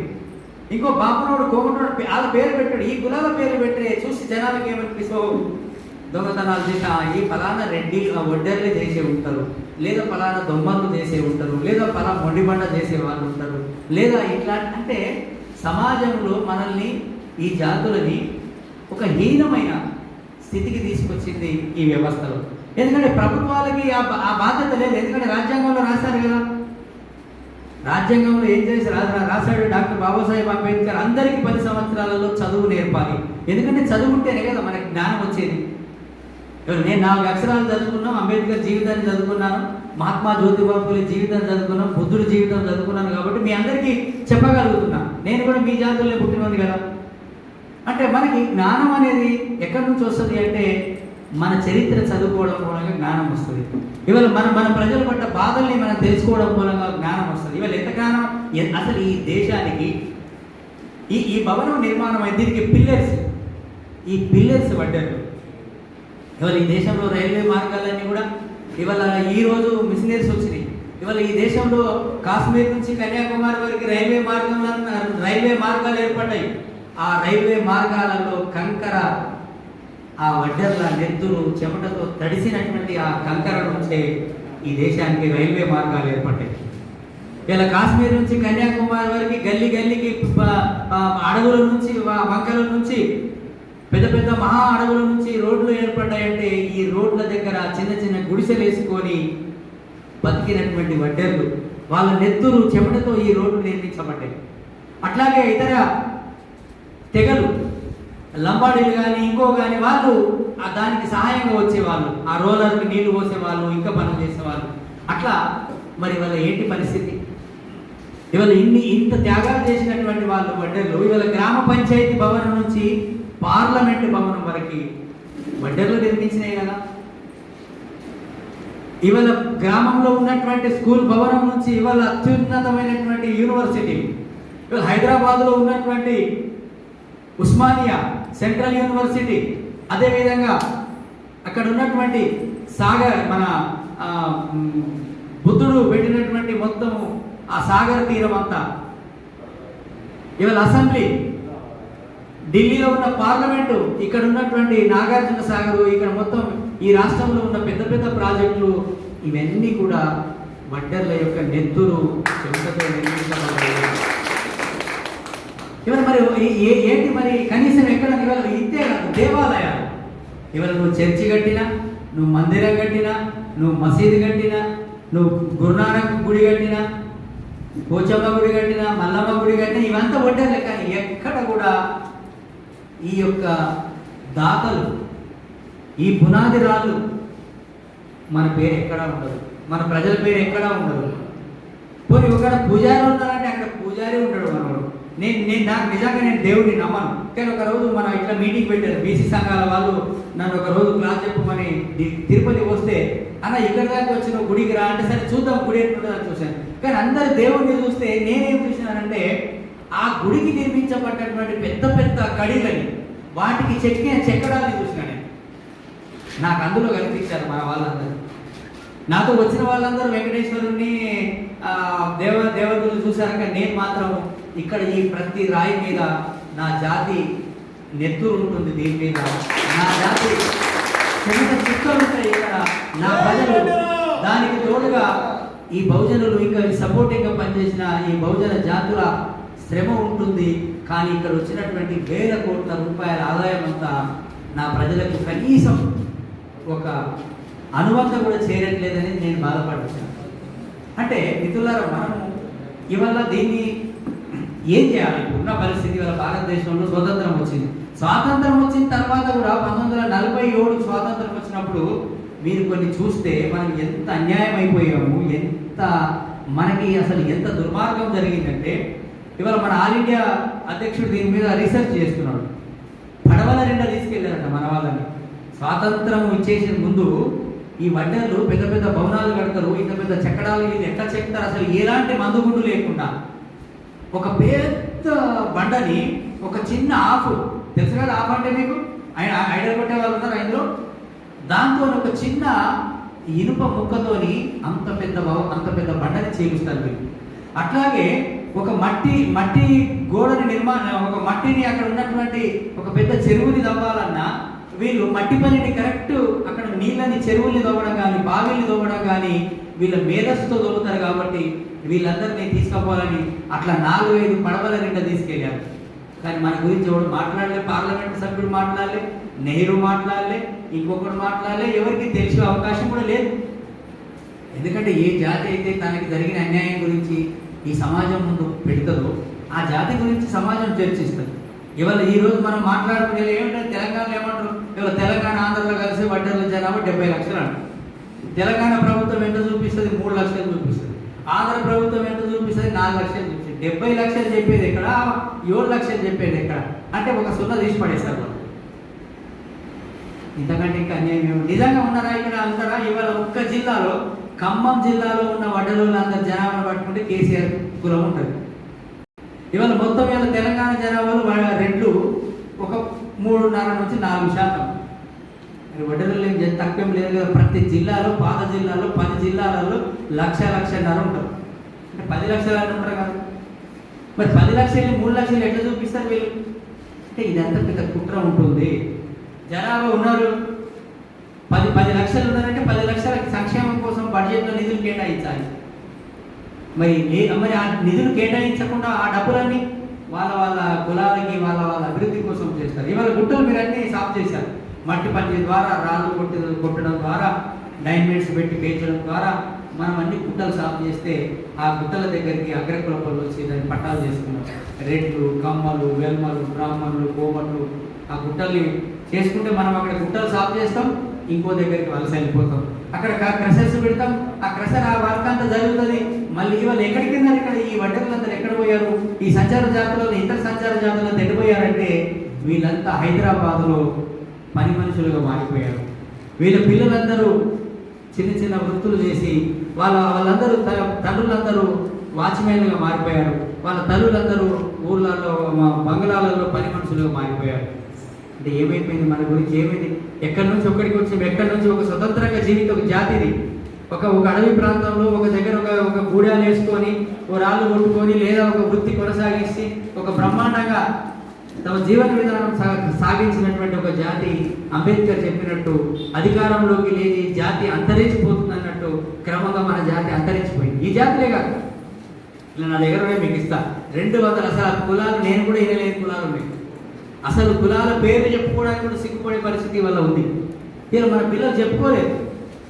ఇంకో బాపునోడు, కోమటోడు వాళ్ళ పేరు పెట్టాడు. ఈ కులాల పేరు పెట్టే చూసి జనాలకి ఏమనిపిస్తావు? దొంగతనాలు చేసి ఈ ఫలానా రెడ్డి వడ్డెర్లే చేసే ఉంటారు, లేదా ఫలానా దొమ్మలు చేసే ఉంటారు, లేదా ఫలానా మొండిబండ చేసే వాళ్ళు ఉంటారు, లేదా ఇట్లా. అంటే సమాజంలో మనల్ని ఈ జాతులని ఒక హీనమైన స్థితికి తీసుకొచ్చింది ఈ వ్యవస్థలో. ఎందుకంటే ప్రభుత్వాలకి ఆ బాధ్యత లేదు. ఎందుకంటే రాజ్యాంగంలో రాశారు కదా, రాజ్యాంగంలో ఏం చేసి రాశాడు డాక్టర్ బాబాసాహెబ్ అంబేద్కర్, అందరికీ 10 సంవత్సరాలలో చదువు నేర్పాలి. ఎందుకంటే చదువుంటేనే కదా మనకి జ్ఞానం వచ్చేది. నేను 4 అక్షరాలు చదువుకున్నాను, అంబేద్కర్ జీవితాన్ని చదువుకున్నాను, మహాత్మా జ్యోతిబా ఫులే జీవితాన్ని చదువుకున్నాను, బుద్ధుడి జీవితం చదువుకున్నాను. కాబట్టి మీ అందరికీ చెప్పగలుగుతున్నాను. నేను కూడా మీ జాతుల్లో పుట్టినది కదా. అంటే మనకి జ్ఞానం అనేది ఎక్కడి నుంచి వస్తుంది అంటే మన చరిత్ర చదువుకోవడం మూలంగా జ్ఞానం వస్తుంది. ఇవాళ మన ప్రజలు పడ్డ బాధల్ని మనం తెలుసుకోవడం మూలంగా జ్ఞానం వస్తుంది. ఇవాళ ఎంతగానో అసలు ఈ దేశానికి ఈ భవనం నిర్మాణం అయితే దీనికి పిల్లర్స్ పడ్డారు. ఇవాళ ఈ దేశంలో రైల్వే మార్గాలన్నీ కూడా ఇవాళ ఈరోజు మిషనరీస్ వచ్చినాయి. ఇవాళ ఈ దేశంలో కాశ్మీర్ నుంచి కన్యాకుమారి వరకు రైల్వే మార్గాలు ఏర్పడ్డాయి. ఆ రైల్వే మార్గాలలో కంకర, ఆ వడ్డెర్ల నెత్తులు చెమటతో తడిసినటువంటి ఆ కంకర నుంచే ఈ దేశానికి రైల్వే మార్గాలు ఏర్పడ్డాయి. ఇలా కాశ్మీర్ నుంచి కన్యాకుమారి వరకు గల్లీకి అడవుల నుంచి వంకల నుంచి పెద్ద పెద్ద మహా అడవుల నుంచి రోడ్లు ఏర్పడ్డాయంటే ఈ రోడ్ల దగ్గర చిన్న చిన్న గుడిసెలు వేసుకొని బతికినటువంటి వడ్డెర్లు, వాళ్ళ నెత్తురు చెమటతో ఈ రోడ్లు నిర్మించబడ్డాయి. అట్లాగే ఇతర తెగలు, లంబాడీలు కానీ ఇంకో కానీ వాళ్ళు దానికి సహాయంగా వచ్చేవాళ్ళు, ఆ రోలర్కి నీళ్లు పోసేవాళ్ళు, ఇంకా పనులు చేసేవాళ్ళు. అట్లా మరి వాళ్ళ ఏంటి పరిస్థితి? ఇవాళ ఇంత త్యాగాలు చేసినటువంటి వాళ్ళు వడ్డెర్లు ఇవాళ గ్రామ పంచాయతీ భవనం నుంచి పార్లమెంటు భవనం వరకు వడ్డెర్లు నిర్మించినాయి కదా. ఇవాళ గ్రామంలో ఉన్నటువంటి స్కూల్ భవనం నుంచి ఇవాళ అత్యున్నతమైనటువంటి యూనివర్సిటీ, ఇవాళ హైదరాబాద్లో ఉన్నటువంటి ఉస్మానియా సెంట్రల్ యూనివర్సిటీ, అదేవిధంగా అక్కడ ఉన్నటువంటి సాగర్, మన బుద్ధుడు పెట్టినటువంటి మొత్తం ఆ సాగర తీరం అంతా, ఇవాళ అసెంబ్లీ ఢిల్లీలో ఉన్న పార్లమెంటు, ఇక్కడ ఉన్నటువంటి నాగార్జున సాగర్, ఇక్కడ మొత్తం ఈ రాష్ట్రంలో ఉన్న పెద్ద పెద్ద ప్రాజెక్టులు, ఇవన్నీ కూడా వడ్డర్ల యొక్క నెత్తురు చెమటతో నిర్మించబడ్డాయి. ఇవాళ మరి ఏంటి మరి కనీసం ఎక్కడ ఇవాళ ఇంతే కాదు, దేవాలయాలు ఇవాళ నువ్వు చర్చి కట్టినా, నువ్వు మందిరం కట్టినా, నువ్వు మసీదు కట్టినా, నువ్వు గురునానక్ గుడి కట్టినా, పోచమ్మ గుడి కట్టినా, మల్లమ్మ గుడి కట్టినా, ఇవంతా వడ్డర్లే. కానీ ఎక్కడ కూడా ఈ యొక్క దాతలు, ఈ పునాది రాళ్ళు మన పేరు ఎక్కడా ఉండదు, మన ప్రజల పేరు ఎక్కడా ఉండదు. పోనీ ఒకడ పూజారి ఉన్నారంటే అక్కడ పూజారి ఉంటాడు మనవాడు. నేను నాకు నిజంగా నేను దేవుడిని నమ్మను. కానీ ఒక రోజు మనం ఇట్లా మీటింగ్ పెట్టారు, బీసీ సంఘాల వాళ్ళు నన్ను ఒక రోజు క్లాస్ చెప్పమని తిరుపతి వస్తే, అన్న ఇక్కడ దాకా వచ్చిన గుడికి రా అంటే, సరే చూద్దాం గుడి ఎట్లుంటుందని చూశాను. కానీ అందరు దేవుడిని చూస్తే నేనేం చూసినానంటే, ఆ గుడికి నిర్మించబడ్డటువంటి పెద్ద పెద్ద కడిలని, వాటికి చెక్కడాన్ని చూసినా నేను. నాకు అందులో కనిపించారు మన వాళ్ళందరూ. నాతో వచ్చిన వాళ్ళందరూ వెంకటేశ్వరుని దేవతలు చూశారు. కానీ నేను మాత్రం ఇక్కడ ఈ ప్రతి రాయి మీద నా జాతి నెత్తురు ఉంటుంది, దీని మీద నా జాతి చెమట చుక్కలు ఉంటాయి. ఇక్కడ నా ప్రజలు, దానికి తోడుగా ఈ బహుజనులు ఇంకా సపోర్టింగ్గా పనిచేసిన ఈ బహుజన జాతుల శ్రమ ఉంటుంది. కానీ ఇక్కడ వచ్చినటువంటి వేల కోట్ల రూపాయల ఆదాయం అంతా నా ప్రజలకు కనీసం ఒక అనుబంధం కూడా చేరట్లేదని నేను బాధపడుతున్నాను. అంటే మిత్రులారా, మనము ఇవాళ దీన్ని ఏం చేయాలి? ఇప్పుడున్న పరిస్థితి, ఇవాళ భారతదేశంలో స్వాతంత్రం వచ్చింది. స్వాతంత్రం వచ్చిన తర్వాత కూడా 1947 స్వాతంత్రం వచ్చినప్పుడు మీరు కొన్ని చూస్తే మనం ఎంత అన్యాయం అయిపోయాము, ఎంత మనకి అసలు ఎంత దుర్మార్గం జరిగిందంటే, ఇవాళ మన ఆల్ ఇండియా అధ్యక్షుడు దీని మీద రీసెర్చ్ చేస్తున్నాడు. పడవల నిండా తీసుకెళ్ళారట మన వాళ్ళని. స్వాతంత్రం ఇచ్చేసిన ముందు ఈ వడ్డర్లు పెద్ద పెద్ద భవనాలు కడతారు, ఇంత పెద్ద చెక్కడాలు ఇది ఎట్లా చెక్తారు, అసలు ఎలాంటి మందుగుండు లేకుండా ఒక పెద్ద బండని ఒక చిన్న ఆఫ్, తెలుసు కదా ఆఫ్ అంటే మీకు ఐడల్ కొట్టే వాళ్ళు ఉన్నారు ఇందులో, దాంతో ఒక చిన్న ఇనుప ముక్కతోని అంత పెద్ద బండని చేపిస్తారు మీరు. అట్లాగే ఒక మట్టి గోడని నిర్మాణం, ఒక మట్టిని అక్కడ ఉన్నటువంటి ఒక పెద్ద చెరువుని తవ్వాలన్నా వీళ్ళు మట్టి పనిని కరెక్ట్ అక్కడ నీళ్ళని చెరువుల్ని తవ్వడం కానీ బావిల్ని తవ్వడం కానీ వీళ్ళ మేధస్సుతో తవ్వుతారు. కాబట్టి వీళ్ళందరినీ తీసుకుపోవాలని అట్లా 4-5 పడవల నిండా తీసుకెళ్ళారు. కానీ మన గురించి ఎవడు మాట్లాడలే, పార్లమెంట్ సభ్యుడు మాట్లాడలే, నెహ్రూ మాట్లాడలే, ఇంకొకరు మాట్లాడలే, ఎవరికి తెలిసే అవకాశం కూడా లేదు. ఎందుకంటే ఏ జాతి అయితే తనకి జరిగిన అన్యాయం గురించి ఈ సమాజం ముందు పెడుతుందో ఆ జాతి గురించి సమాజం చర్చిస్తుంది. ఇవాళ ఈరోజు మనం మాట్లాడుకునే ఏమంటారు, తెలంగాణలో ఏమంటారు, ఇవాళ తెలంగాణ ఆంధ్రలో కలిసి వడ్డర్ల జనాభా 70 లక్షలు అంటారు. తెలంగాణ ప్రభుత్వం ఎంత చూపిస్తుంది? 3 లక్షలు చూపిస్తుంది. ఆంధ్ర ప్రభుత్వం ఎంత చూపిస్తుంది? 4 లక్షలు చూపిస్తుంది. 70 లక్షలు చెప్పేది ఎక్కడ, 7 లక్షలు చెప్పేది ఎక్కడ అంటే ఒక 0 తీసి పడేస్తారు. ఇంతకంటే ఇంకా అన్యాయం ఏమి నిజంగా ఉన్నారా ఇక్కడ అంటారా? ఇవాళ ఒక్క జిల్లాలో, ఖమ్మం జిల్లాలో ఉన్న వడ్డర్లందరూ జనాభాను పట్టుకుంటే కేసీఆర్ కులం ఉంటుంది. ఇవాళ మొత్తం ఇవాళ తెలంగాణ జనాభాలో రెడ్లు ఒక 3.5 నుంచి 4%. వడ్డర్లు ఏం తక్కువ లేదు కదా. ప్రతి జిల్లాలో, పాత జిల్లాలో 10 జిల్లాలలో 1,00,000-1,50,000 ఉంటారు. అంటే 10 లక్షలు అని ఉంటారు కదా. మరి 10 లక్షలు 3 లక్షలు ఎట్లా చూపిస్తారు వీళ్ళు? అంటే ఇదంతా పెద్ద కుట్ర ఉంటుంది. జనాభా ఉన్నారు 10 లక్షలు ఉన్నారంటే 10 లక్షల సంక్షేమం కోసం బడ్జెట్లో నిధులు కేటాయించాలి. మరి ఆ నిధులు కేటాయించకుండా ఆ డబ్బులన్నీ వాళ్ళ కులాలకి వాళ్ళ అభివృద్ధి కోసం చేస్తారు. ఇవాళ గుట్టలు మీరు అన్నీ సాఫ్ చేశారు. మట్టి పట్టి ద్వారా, రాళ్ళు కొట్టడం ద్వారా, డైమండ్స్ పెట్టి పేర్చడం ద్వారా మనం అన్ని గుట్టలు సాఫ్ చేస్తే ఆ గుట్టల దగ్గరికి అగ్రకులపల్లి వచ్చి దాన్ని పట్టాలు చేసుకున్నాం. రెడ్లు, కమ్మలు, వెల్మలు, బ్రాహ్మణులు, కోమట్లు ఆ గుట్టల్ని చేసుకుంటే మనం అక్కడ గుట్టలు సాఫ్ చేస్తాం, ఇంకో దగ్గరికి వలస వెళ్ళిపోతాం. అక్కడ క్రషర్స్ పెడతాం, ఆ క్రషర్ ఆ వర్క్ అంతా జరుగుతుంది. మళ్ళీ ఇవాళ ఎక్కడికి వెళ్ళారు? ఇక్కడ ఈ వడ్డర్లందరూ ఎక్కడ పోయారు? ఈ సంచార జాతులలో ఇతర సంచార జాతులను ఎడిపోయారంటే వీళ్ళంతా హైదరాబాద్లో పని మనుషులుగా మారిపోయారు. వీళ్ళ పిల్లలందరూ చిన్న వృత్తులు చేసి వాళ్ళందరూ తండ్రులందరూ వాచ్మెన్లుగా మారిపోయారు. వాళ్ళ తల్లులందరూ ఊర్లలో బంగ్లాలలో పని మనుషులుగా మారిపోయారు. అంటే ఏమైపోయింది? మన గురించి ఏమైంది? ఎక్కడి నుంచి ఒక్కడికి వచ్చి ఎక్కడి నుంచి ఒక స్వతంత్రంగా జీవిత ఒక జాతిది ఒక అడవి ప్రాంతంలో ఒక దగ్గర ఒక గూడాలు వేసుకొని, ఓ రాళ్ళు కొట్టుకొని, లేదా ఒక వృత్తి కొనసాగిస్తే ఒక బ్రహ్మాండంగా తమ జీవన విధానం సాగించినటువంటి ఒక జాతి అంబేద్కర్ చెప్పినట్టు అధికారంలోకి లేని జాతి అంతరించిపోతుంది అన్నట్టు క్రమంగా మన జాతి అంతరించిపోయింది. ఈ జాతిలే కాదు, ఇలా నా దగ్గర మీకు ఇస్తా 200 అసలు కులాలు, నేను కూడా ఇరలేని కులాలు ఉన్నాయి. అసలు కులాల పేర్లు చెప్పుకోవడానికి కూడా సిగ్గుపడే పరిస్థితి ఇవాళ ఉంది. ఇలా మన పిల్లలు చెప్పుకోలేదు.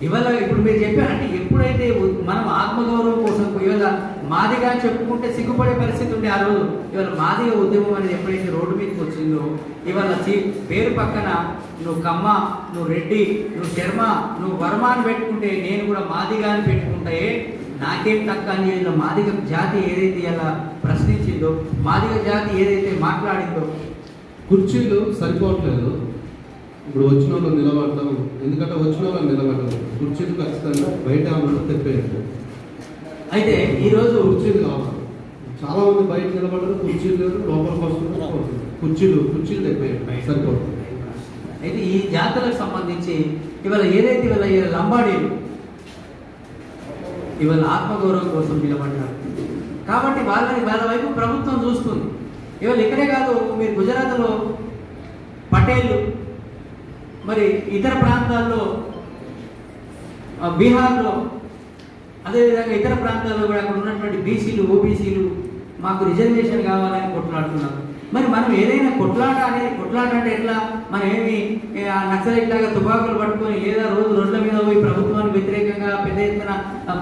ఇవాళ ఇప్పుడు మీరు చెప్పారంటే ఎప్పుడైతే మనం ఆత్మగౌరవం కోసం ఇవాళ మాదిగా చెప్పుకుంటే సిగ్గుపడే పరిస్థితి ఉంది ఆ రోజు. ఇవాళ మాదిగా ఉద్యమం అనేది ఎప్పుడైతే రోడ్డు మీదకి వచ్చిందో ఇవాళ పేరు పక్కన నువ్వు కమ్మ, నువ్వు రెడ్డి, నువ్వు శర్మ, నువ్వు వర్మ అని పెట్టుకుంటే నేను కూడా మాదిగా అని పెట్టుకుంటే నాకేం తక్కువ అని ఇలా మాదిగ జాతి ఏదైతే ఇలా ప్రశ్నించిందో, మాదిగ జాతి ఏదైతే మాట్లాడిందో. కుర్చీలు సరిపోవట్లేదు. ఇప్పుడు వచ్చిన వాళ్ళు నిలబడతాం, ఎందుకంటే వచ్చిన వాళ్ళు నిలబడతాం. కుర్చీలు ఖచ్చితంగా బయట తెప్పేయండి. అయితే ఈరోజు కుర్చీలు కావాలి. చాలా మంది బయట నిలబడరు, కుర్చీలు లేరు, లోపలికి వస్తున్నారు. కుర్చీలు తెప్పేయండి, సరిపోతుంది. అయితే ఈ జాతులకు సంబంధించి ఇవాళ ఏదైతే ఇవాళ లంబాడీలు ఇవాళ ఆత్మగౌరవం కోసం నిలబడ్డారు కాబట్టి వాళ్ళ వైపు ప్రభుత్వం చూస్తుంది. ఇవాళ ఇక్కడే కాదు, మీరు గుజరాత్లో పటేళ్ళు, మరి ఇతర ప్రాంతాల్లో బీహార్లో, అదేవిధంగా ఇతర ప్రాంతాల్లో కూడా అక్కడ ఉన్నటువంటి బీసీలు, ఓబీసీలు మాకు రిజర్వేషన్ కావాలని కొట్లాడుతున్నారు. మరి మనం ఏదైనా కొట్లాట అంటే ఎట్లా? మనం ఏమి నక్సలైట్ లాగా తుపాకులు పట్టుకొని లేదా రోజు రోడ్ల మీద పోయి ప్రభుత్వానికి వ్యతిరేకంగా పెద్ద ఎత్తున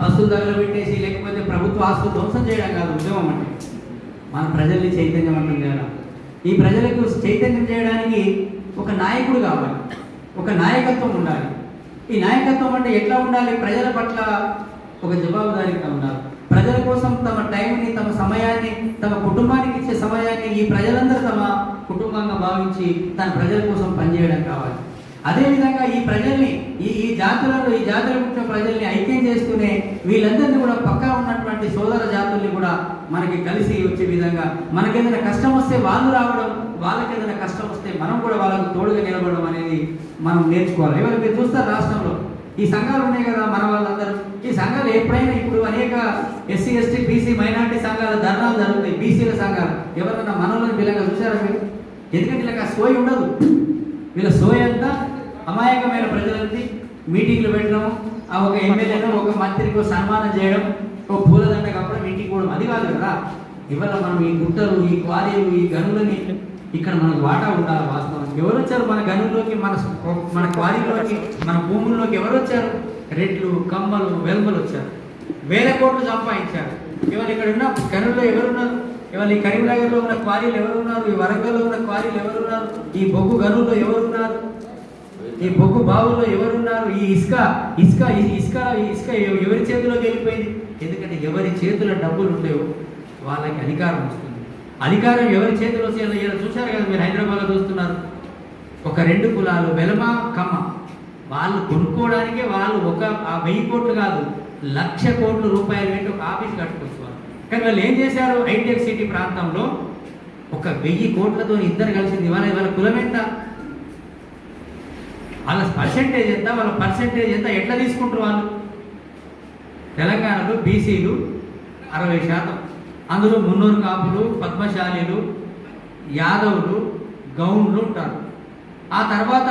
బస్సులు తగలబెట్టేసి లేకపోతే ప్రభుత్వ ఆస్తులు ధ్వంసం చేయడం కాదు ఉద్యమం అంటే. మన ప్రజల్ని చైతన్యవంతం చేయాలి. ఈ ప్రజలకు చైతన్యం చేయడానికి ఒక నాయకుడు కావాలి, ఒక నాయకత్వం ఉండాలి. ఈ నాయకత్వం అంటే ఎట్లా ఉండాలి? ప్రజల పట్ల ఒక జవాబుదారీగా ఉండాలి. ప్రజల కోసం తమ టైంని, తమ సమయాన్ని, తమ కుటుంబానికి ఇచ్చే సమయాన్ని ఈ ప్రజలందరూ తమ కుటుంబంగా భావించి తన ప్రజల కోసం పనిచేయడం కావాలి. అదేవిధంగా ఈ ప్రజల్ని ఈ జాతుల పుట్టిన ప్రజల్ని ఐక్యం చేస్తూనే వీళ్ళందరినీ కూడా పక్కా ఉన్నటువంటి సోదర జాతుల్ని కూడా మనకి కలిసి వచ్చే విధంగా, మనకేదైనా కష్టం వస్తే వాళ్ళు రావడం, వాళ్ళకి ఏదైనా కష్టం వస్తే మనం కూడా వాళ్ళకు తోడుగా నిలబడడం అనేది మనం నేర్చుకోవాలి. ఇవాళ మీరు చూస్తారు రాష్ట్రంలో ఈ సంఘాలు ఉన్నాయి కదా, మన వాళ్ళందరూ ఈ సంఘాలు ఎప్పుడైనా ఇప్పుడు అనేక ఎస్సీ, ఎస్టీ, బీసీ, మైనార్టీ సంఘాల ధర్నాలు జరుగుతాయి. బీసీల సంఘాలు ఎవరన్నా మనోళ్ళని వీళ్ళగా చూసారా మీరు? ఎందుకంటే వీళ్ళకి ఆ సోయి ఉండదు. వీళ్ళ సోయి అంతా అమాయకమైన ప్రజలకి మీటింగ్లు పెట్టడం, ఆ ఒక ఎమ్మెల్యేనో ఒక మంత్రికో సన్మానం చేయడం, ఒక పూలదండ కప్పడం, ఇంటికి పోవడం, అది కాదు కదా. ఇవాళ మనం ఈ గుట్టలు, ఈ క్వారీలు, ఈ గనులని ఇక్కడ మనకు వాటా ఉండాలి. వాస్తవానికి ఎవరు వచ్చారు మన గనుల్లోకి, మన క్వారీలోకి, మన భూముల్లోకి ఎవరు వచ్చారు? రెడ్లు, కమ్మలు, వెల్మలు వచ్చారు. వేల కోట్లు సంపాదించారు. ఇవాళ ఇక్కడ ఉన్న గనుల్లో ఎవరున్నారు? ఇవాళ ఈ కరీంనగర్లో ఉన్న క్వారీలు ఎవరున్నారు? ఈ వరంగల్లో ఉన్న క్వారీలు ఎవరున్నారు? ఈ బొగ్గు గనుల్లో ఎవరున్నారు? ఈ బొగ్గు బావుల్లో ఎవరున్నారు? ఈ ఇసుక ఎవరి చేతిలోకి వెళ్ళిపోయింది? ఎందుకంటే ఎవరి చేతిలో డబ్బులు ఉండేవో వాళ్ళకి అధికారం వస్తుంది. అధికారం ఎవరి చేతిలో ఇలా చూశారు కదా మీరు, హైదరాబాద్లో చూస్తున్నారు. ఒక 2 కులాలు వెలమ, కమ్మ, వాళ్ళు కొనుక్కోవడానికే వాళ్ళు 1000 కోట్లు కాదు 1,00,000 కోట్ల రూపాయలు పెట్టి ఒక ఆఫీస్ కట్టుకొచ్చుకోవాలి. కానీ వాళ్ళు ఏం చేశారు? హైటెక్ సిటీ ప్రాంతంలో 1,000 కోట్లతో ఇద్దరు కలిసింది. వాళ్ళ కులం ఎంత? వాళ్ళ పర్సెంటేజ్ ఎంత? ఎట్లా తీసుకుంటారు వాళ్ళు? తెలంగాణలో బీసీలు 60%, అందులో మున్నూరు కాపులు, పద్మశాలీలు, యాదవులు, గౌండ్లు ఉంటారు. ఆ తర్వాత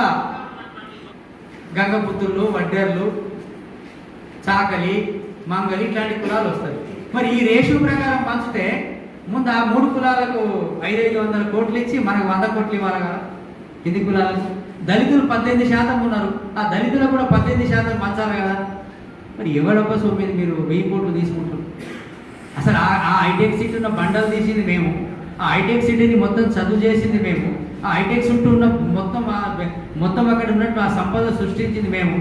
గంగపుత్రులు, వడ్డేర్లు, చాకలి, మంగలి ఇట్లాంటి కులాలు వస్తాయి. మరి ఈ రేషియో ప్రకారం పంచితే ముందు ఆ 3 కులాలకు 500 కోట్లు ఇచ్చి మనకు 100 కోట్లు ఇవ్వాలి కదా. కింది కులాలకు దళితులు 18% ఉన్నారు. ఆ దళితులకు కూడా 18% పంచాలి కదా. మరి ఎవడొక్క సొమ్మిది మీరు 1000 కోట్లు తీసుకుంటారు? అసలు ఆ హైటెక్ సిటీ ఉన్న బండలు తీసింది మేము, ఆ హైటెక్ సిటీని మొత్తం చదువు చేసింది మేము, ఆ హైటెక్ చుట్టూ ఉన్న మొత్తం అక్కడ ఉన్నట్టు ఆ సంపద సృష్టించింది మేము.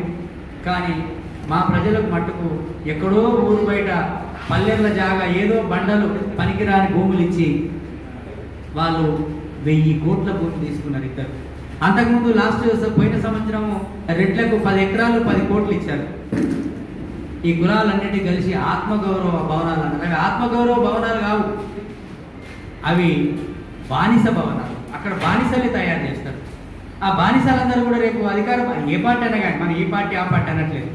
కానీ మా ప్రజలకు మట్టుకు ఎక్కడో ఊరు బయట పల్లెర్ల జాగా ఏదో బండలు పనికిరాని భూములు ఇచ్చి వాళ్ళు 1000 కోట్ల భూమి తీసుకున్నారు ఇద్దరు. అంతకుముందు పోయిన సంవత్సరము రెడ్లకు 10 ఎకరాలు 10 కోట్లు ఇచ్చారు. ఈ కులాలన్నిటి కలిసి ఆత్మగౌరవ భవనాలు అన్నారు. అవి ఆత్మగౌరవ భవనాలు కావు, అవి బానిస భవనాలు. అక్కడ బానిసల్ని తయారు చేస్తారు. ఆ బానిసలందరూ కూడా రేపు అధికారం ఏ పార్టీ అయినా కానీ, మన ఈ పార్టీ ఆ పార్టీ అనట్లేదు.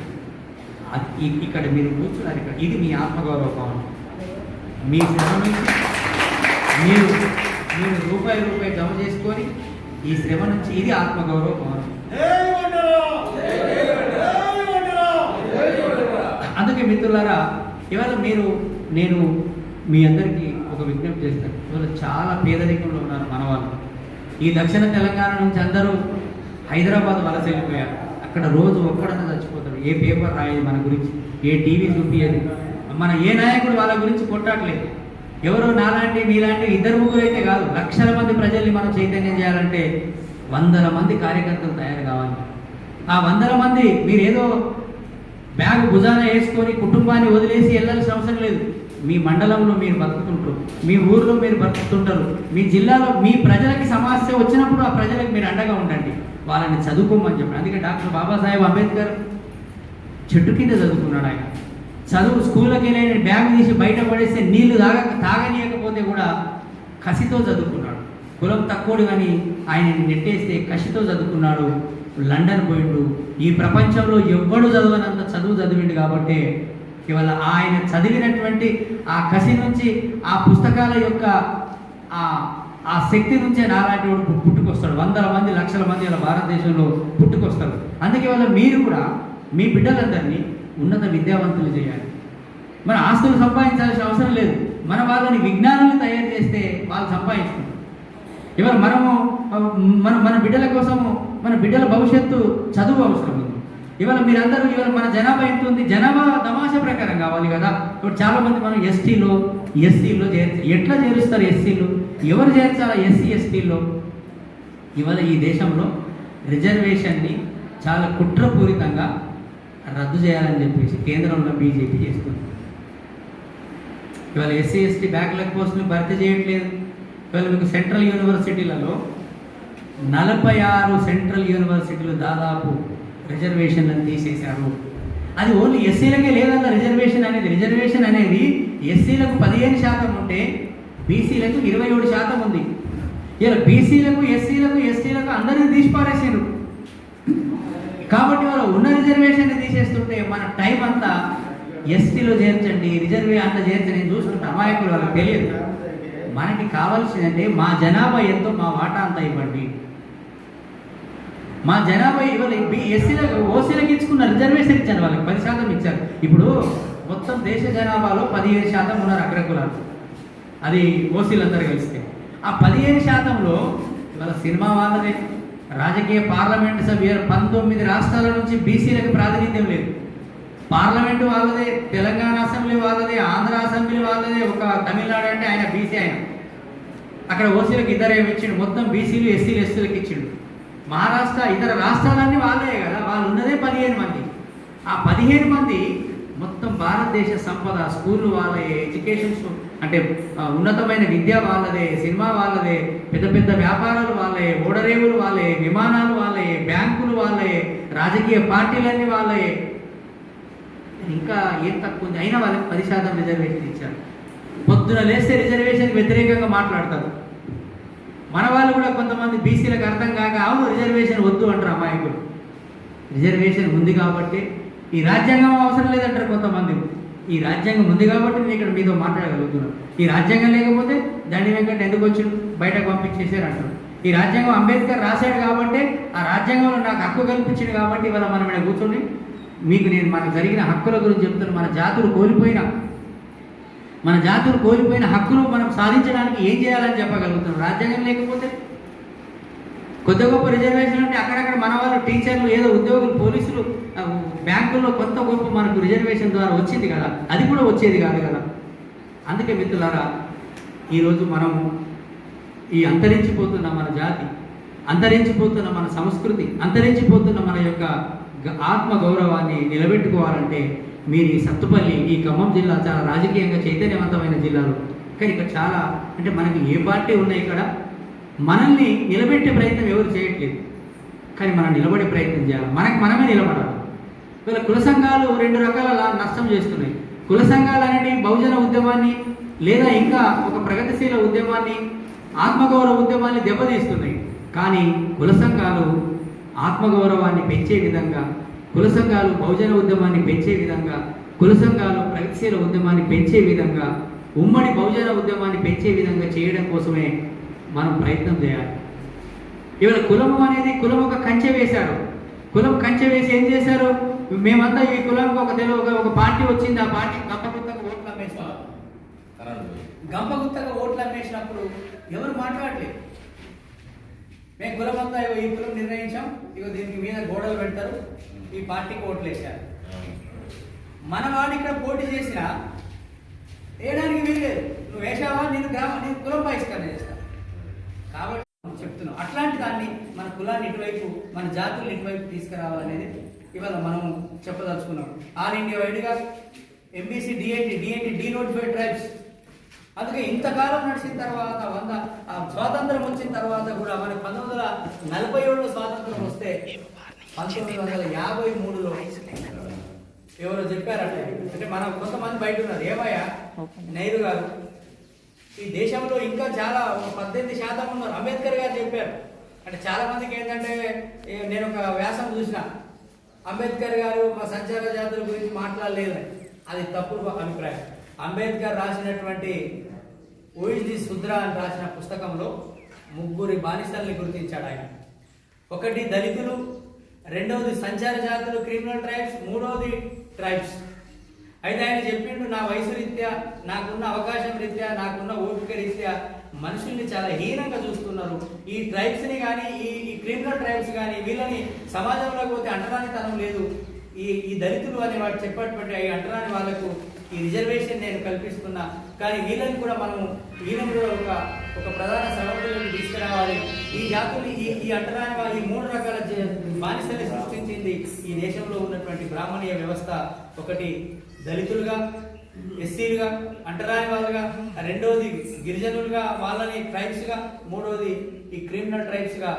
ఇక్కడ మీరు కూర్చున్నారు, ఇక్కడ ఇది మీ ఆత్మగౌరవ భవనం. మీ శ్రమ నుంచి మీరు మీరు రూపాయి జమ చేసుకొని ఈ శ్రమ నుంచి ఇది ఆత్మగౌరవ భవనం. అందుకే మిత్రులారా, ఇవాళ నేను మీ అందరికీ ఒక విజ్ఞప్తి చేస్తాను. ఇవాళ చాలా పేదరికంలో ఉన్నారు మన వాళ్ళు. ఈ దక్షిణ తెలంగాణ నుంచి అందరూ హైదరాబాద్ వలస వెళ్ళిపోయారు. అక్కడ రోజు ఒక్కడన్నా చచ్చిపోతాడు. ఏ పేపర్ రాయదు మన గురించి, ఏ టీవీ చూపించదు, మన ఏ నాయకుడు వాళ్ళ గురించి కొట్టట్లేదు. ఎవరో నాలాంటి మీలాంటి 2-3 అయితే కాదు, లక్షల మంది ప్రజల్ని మనం చైతన్యం చేయాలంటే 100 మంది కార్యకర్తలు తయారు కావాలి. ఆ 100 మంది మీరేదో బ్యాగ్ భుజాన వేసుకొని కుటుంబాన్ని వదిలేసి వెళ్ళాల్సిన అవసరం లేదు. మీ మండలంలో మీరు బతుకుతుంటారు, మీ ఊర్లో మీరు బతుకుతుంటారు, మీ జిల్లాలో మీ ప్రజలకి సమస్య వచ్చినప్పుడు ఆ ప్రజలకు మీరు అండగా ఉండండి, వాళ్ళని చదువుకోమని చెప్పండి. అందుకే డాక్టర్ బాబాసాహెబ్ అంబేద్కర్ చెట్టు కింద చదువుకున్నాడు. ఆయన చదువు స్కూల్కి వెళ్ళి బ్యాగ్ తీసి బయట పడేస్తే నీళ్లు తాగనీయకపోతే కూడా కసితో చదువుకున్నాడు. కులం తక్కువడు కానీ ఆయన నెట్టేస్తే కసితో చదువుకున్నాడు. లండన్ పోయిండు. ఈ ప్రపంచంలో ఎవ్వడు చదవనంత చదువు చదివిండు. కాబట్టి ఇవాళ ఆయన చదివినటువంటి ఆ కసి నుంచి, ఆ పుస్తకాల యొక్క ఆ శక్తి నుంచే నాలాంటి వాడు పుట్టుకొస్తాడు. 100 మంది, లక్షల మంది ఇలా భారతదేశంలో పుట్టుకొస్తారు. అందుకే వాళ్ళ మీరు కూడా మీ బిడ్డలందరినీ ఉన్నత విద్యావంతులు చేయాలి. మన ఆస్తులు సంపాదించాల్సిన అవసరం లేదు. మన వాళ్ళని విజ్ఞానాన్ని తయారు చేస్తే వాళ్ళు సంపాదించుకుంటారు. ఇవాళ మన బిడ్డల కోసము, మన బిడ్డల భవిష్యత్తు చదువు అవసరం ఉంది. ఇవాళ మీరందరూ మన జనాభా ఎంత ఉంది, జనాభా తమాషా ప్రకారం కావాలి కదా. ఇప్పుడు చాలామంది మనం ఎస్సీలో ఎట్లా చేరుస్తారు? ఎస్సీలు ఎవరు చేర్చాలా? ఎస్సీ ఎస్టీలో ఇవాళ ఈ దేశంలో రిజర్వేషన్ని చాలా కుట్రపూరితంగా రద్దు చేయాలని చెప్పేసి కేంద్రంలో బీజేపీ చేస్తుంది. ఇవాళ ఎస్సీ ఎస్టీ బ్యాక్లాగ్ పోస్టులు భర్తీ చేయట్లేదు. ఇవాళ మీకు సెంట్రల్ యూనివర్సిటీలలో 46 సెంట్రల్ యూనివర్సిటీలు దాదాపు రిజర్వేషన్లను తీసేశారు. అది ఓన్లీ ఎస్సీలకే లేదన్న రిజర్వేషన్ అనేది. రిజర్వేషన్ అనేది ఎస్సీలకు 15% ఉంటే బీసీలకు 27% ఉంది. ఇలా బీసీలకు, ఎస్సీలకు, ఎస్టీలకు అందరినీ తీసిపారేసారు. కాబట్టి వాళ్ళు ఉన్న రిజర్వేషన్ తీసేస్తుంటే మన టైం అంతా ఎస్టీలో చేర్చండి, అంతా చేర్చండి. నేను చూస్తుంటే అమాయకులు, వాళ్ళకి తెలియదు. మనకి కావాల్సిందంటే మా జనాభా ఎంతో మా వాటా అంతా ఇవ్వండి. మా జనాభా ఇవాళ ఎస్సీలకు, ఓసీలకు ఇచ్చుకున్న రిజర్వేషన్ ఇచ్చారు, వాళ్ళకి 10% ఇచ్చారు. ఇప్పుడు మొత్తం దేశ జనాభాలో 15% ఉన్నారు అగ్రకులాలు, అది ఓసీలందరూ కలిస్తే. ఆ 15%లో ఇవాళ సినిమా వాళ్ళదే, రాజకీయ పార్లమెంట్ సభ్యులు 19 రాష్ట్రాల నుంచి బీసీలకు ప్రాతినిధ్యం లేదు. పార్లమెంటు వాళ్ళదే, తెలంగాణ అసెంబ్లీ వాళ్ళదే, ఆంధ్ర అసెంబ్లీ వాళ్ళదే. ఒక తమిళనాడు అంటే ఆయన బీసీ, ఆయన అక్కడ ఓసీలకు 2 ఇచ్చిండు. మొత్తం బీసీలు, ఎస్సీలు, ఎస్టీలకు ఇచ్చిండు. మహారాష్ట్ర, ఇతర రాష్ట్రాలన్నీ వాళ్ళే కదా, వాళ్ళు ఉన్నదే 15 మంది. ఆ 15 మంది మొత్తం భారతదేశ సంపద, స్కూళ్ళు వాళ్ళే, ఎడ్యుకేషన్స్ అంటే ఉన్నతమైన విద్య వాళ్ళదే, సినిమా వాళ్ళదే, పెద్ద పెద్ద వ్యాపారాలు వాళ్ళే, ఓడరేవులు వాళ్ళే, విమానాలు వాళ్ళే, బ్యాంకులు వాళ్ళే, రాజకీయ పార్టీలన్నీ వాళ్ళే. ఇంకా ఏం తక్కువ ఉంది? అయినా వాళ్ళకి 10% రిజర్వేషన్ ఇచ్చారు. పొద్దున లేస్తే రిజర్వేషన్కి వ్యతిరేకంగా మాట్లాడతారు. మన వాళ్ళు కూడా కొంతమంది బీసీలకు అర్థం కాక అవును రిజర్వేషన్ వద్దు అంటారు అమాయకులు. రిజర్వేషన్ ఉంది కాబట్టి ఈ రాజ్యాంగం అవసరం లేదంటారు కొంతమంది. ఈ రాజ్యాంగం ఉంది కాబట్టి నేను ఇక్కడ మీతో మాట్లాడగలుగుతున్నాను. ఈ రాజ్యాంగం లేకపోతే దండి వెంకట ఎందుకు వచ్చి బయటకు పంపించేసారు అంటారు. ఈ రాజ్యాంగం అంబేద్కర్ రాశాడు కాబట్టి, ఆ రాజ్యాంగంలో నాకు హక్కు కల్పించింది కాబట్టి ఇవాళ మనం ఇక్కడ కూర్చొని మీకు నేను మనకు జరిగిన హక్కుల గురించి చెప్తున్నాను. మన జాతులు కోల్పోయిన హక్కులు మనం సాధించడానికి ఏం చేయాలని చెప్పగలుగుతున్నాం. రాజ్యాంగం లేకపోతే కొద్ది గొప్ప రిజర్వేషన్ అంటే అక్కడక్కడ మన వాళ్ళు, టీచర్లు, ఏదో ఉద్యోగులు, పోలీసులు, బ్యాంకుల్లో కొంత గొప్ప మనకు రిజర్వేషన్ ద్వారా వచ్చింది కదా, అది కూడా వచ్చేది కాదు కదా. అందుకే మిత్రులారా, ఈరోజు మనము ఈ అంతరించిపోతున్న మన జాతి, అంతరించిపోతున్న మన సంస్కృతి, అంతరించిపోతున్న మన యొక్క ఆత్మ గౌరవాన్ని నిలబెట్టుకోవాలంటే మీరు ఈ సత్తుపల్లి, ఈ ఖమ్మం జిల్లా చాలా రాజకీయంగా చైతన్యవంతమైన జిల్లాలు. కానీ ఇక్కడ చాలా అంటే మనకి ఏ పార్టీ ఉన్నాయి, ఇక్కడ మనల్ని నిలబెట్టే ప్రయత్నం ఎవరు చేయట్లేదు. కానీ మనం నిలబడే ప్రయత్నం చేయాలి, మనమే నిలబడాలి. వీళ్ళ కుల సంఘాలు 2 రకాల నష్టం చేస్తున్నాయి. కుల సంఘాలు అనేవి బహుజన ఉద్యమాన్ని లేదా ఇంకా ఒక ప్రగతిశీల ఉద్యమాన్ని, ఆత్మగౌరవ ఉద్యమాన్ని దెబ్బతీస్తున్నాయి. కానీ కుల సంఘాలు ఆత్మగౌరవాన్ని పెంచే విధంగా, కుల సంఘాలు బహుజన ఉద్యమాన్ని పెంచే విధంగా, కుల సంఘాలు ప్రగతిశీల ఉద్యమాన్ని పెంచే విధంగా, ఉమ్మడి బహుజన ఉద్యమాన్ని పెంచే విధంగా చేయడం కోసమే మనం ప్రయత్నం చేయాలి. ఇవాళ కులము అనేది కులం ఒక కంచె వేశారు. కులం కంచె వేసి ఏం చేశారు? మేమంతా ఈ కులానికి ఒక పార్టీ వచ్చింది, ఆ పార్టీ గంపగుత్తగా ఓట్లు అమ్మేసినాం. గంపగుత్తగా ఓట్లు అమ్మేసినప్పుడు ఎవరు మాట్లాడలేదు. మేము కులం అంతా ఈ కులం నిర్ణయించాం, ఇక దీనికి మీద గోడలు పెడతారు, ఈ పార్టీకి ఓట్లు వేశారు. మన వాడు ఇక్కడ పోటీ చేసినా వేయడానికి వీల్లేదు. నువ్వు వేసావా, నేను కులం బహిష్కరణ చేస్తా. కాబట్టి చెప్తున్నాం, అట్లాంటి దాన్ని మన కులాన్ని ఇటువైపు, మన జాతులు ఇటువైపు తీసుకురావాలనేది ఇవాళ మనం చెప్పదలుచుకున్నాం. ఆల్ ఇండియా వైడ్గా ఎంబీసీ డిఎన్టీ డీనోటిఫైడ్ ట్రైబ్స్. అందుకే ఇంతకాలం నడిచిన తర్వాత స్వాతంత్రం వచ్చిన తర్వాత కూడా మనకి 1947లో స్వాతంత్రం వస్తే 1953లో ఎవరో చెప్పారంటే, అంటే మనం కొంతమంది బయట ఉన్నారు, ఏమయ్యా నెహ్రూ గారు ఈ దేశంలో ఇంకా చాలా 18% ఉన్నారు. అంబేద్కర్ గారు చెప్పారు. అంటే చాలా మందికి ఏంటంటే, నేను ఒక వ్యాసం చూసిన, అంబేద్కర్ గారు మా సంచార జాతుల గురించి మాట్లాడలేదని. అది తప్పుడు అభిప్రాయం. అంబేద్కర్ రాసినటువంటి హూ ఇస్ ది శూద్ర అని రాసిన పుస్తకంలో 3 బానిసల్ని గుర్తించాడు ఆయన. ఒకటి దళితులు, రెండవది సంచార జాతులు క్రిమినల్ ట్రైబ్స్, మూడవది ట్రైబ్స్. అయితే ఆయన చెప్పిండు, నా వయసు రీత్యా, నాకున్న అవకాశం రీత్యా, నాకున్న ఓపిక రీత్యా మనుషుల్ని చాలా హీనంగా చూస్తున్నారు. ఈ ట్రైబ్స్ని కానీ, ఈ క్రిమినల్ ట్రైబ్స్ కానీ, వీళ్ళని సమాజంలో పోతే అంటరానితనం లేదు. ఈ దళితులు అని వాడు చెప్పేటువంటి ఈ అంటరాని వాళ్ళకు ఈ రిజర్వేషన్ నేను కల్పిస్తున్నా. కానీ వీళ్ళని కూడా వీళ్ళని కూడా ఒక ప్రధాన సభలోకి తీసుకురావాలి. ఈ జాతులు ఈ అంటరాని వాళ్ళు ఈ 3 రకాల బానిసల్ని సృష్టించింది ఈ దేశంలో ఉన్నటువంటి బ్రాహ్మణీయ వ్యవస్థ. ఒకటి దళితులుగా, ఎస్సీలుగా, అంటరాని వాళ్ళుగా, రెండవది గిరిజనులుగా, వాళ్ళని ట్రైబ్స్గా, మూడవది ఈ క్రిమినల్ ట్రైబ్స్గా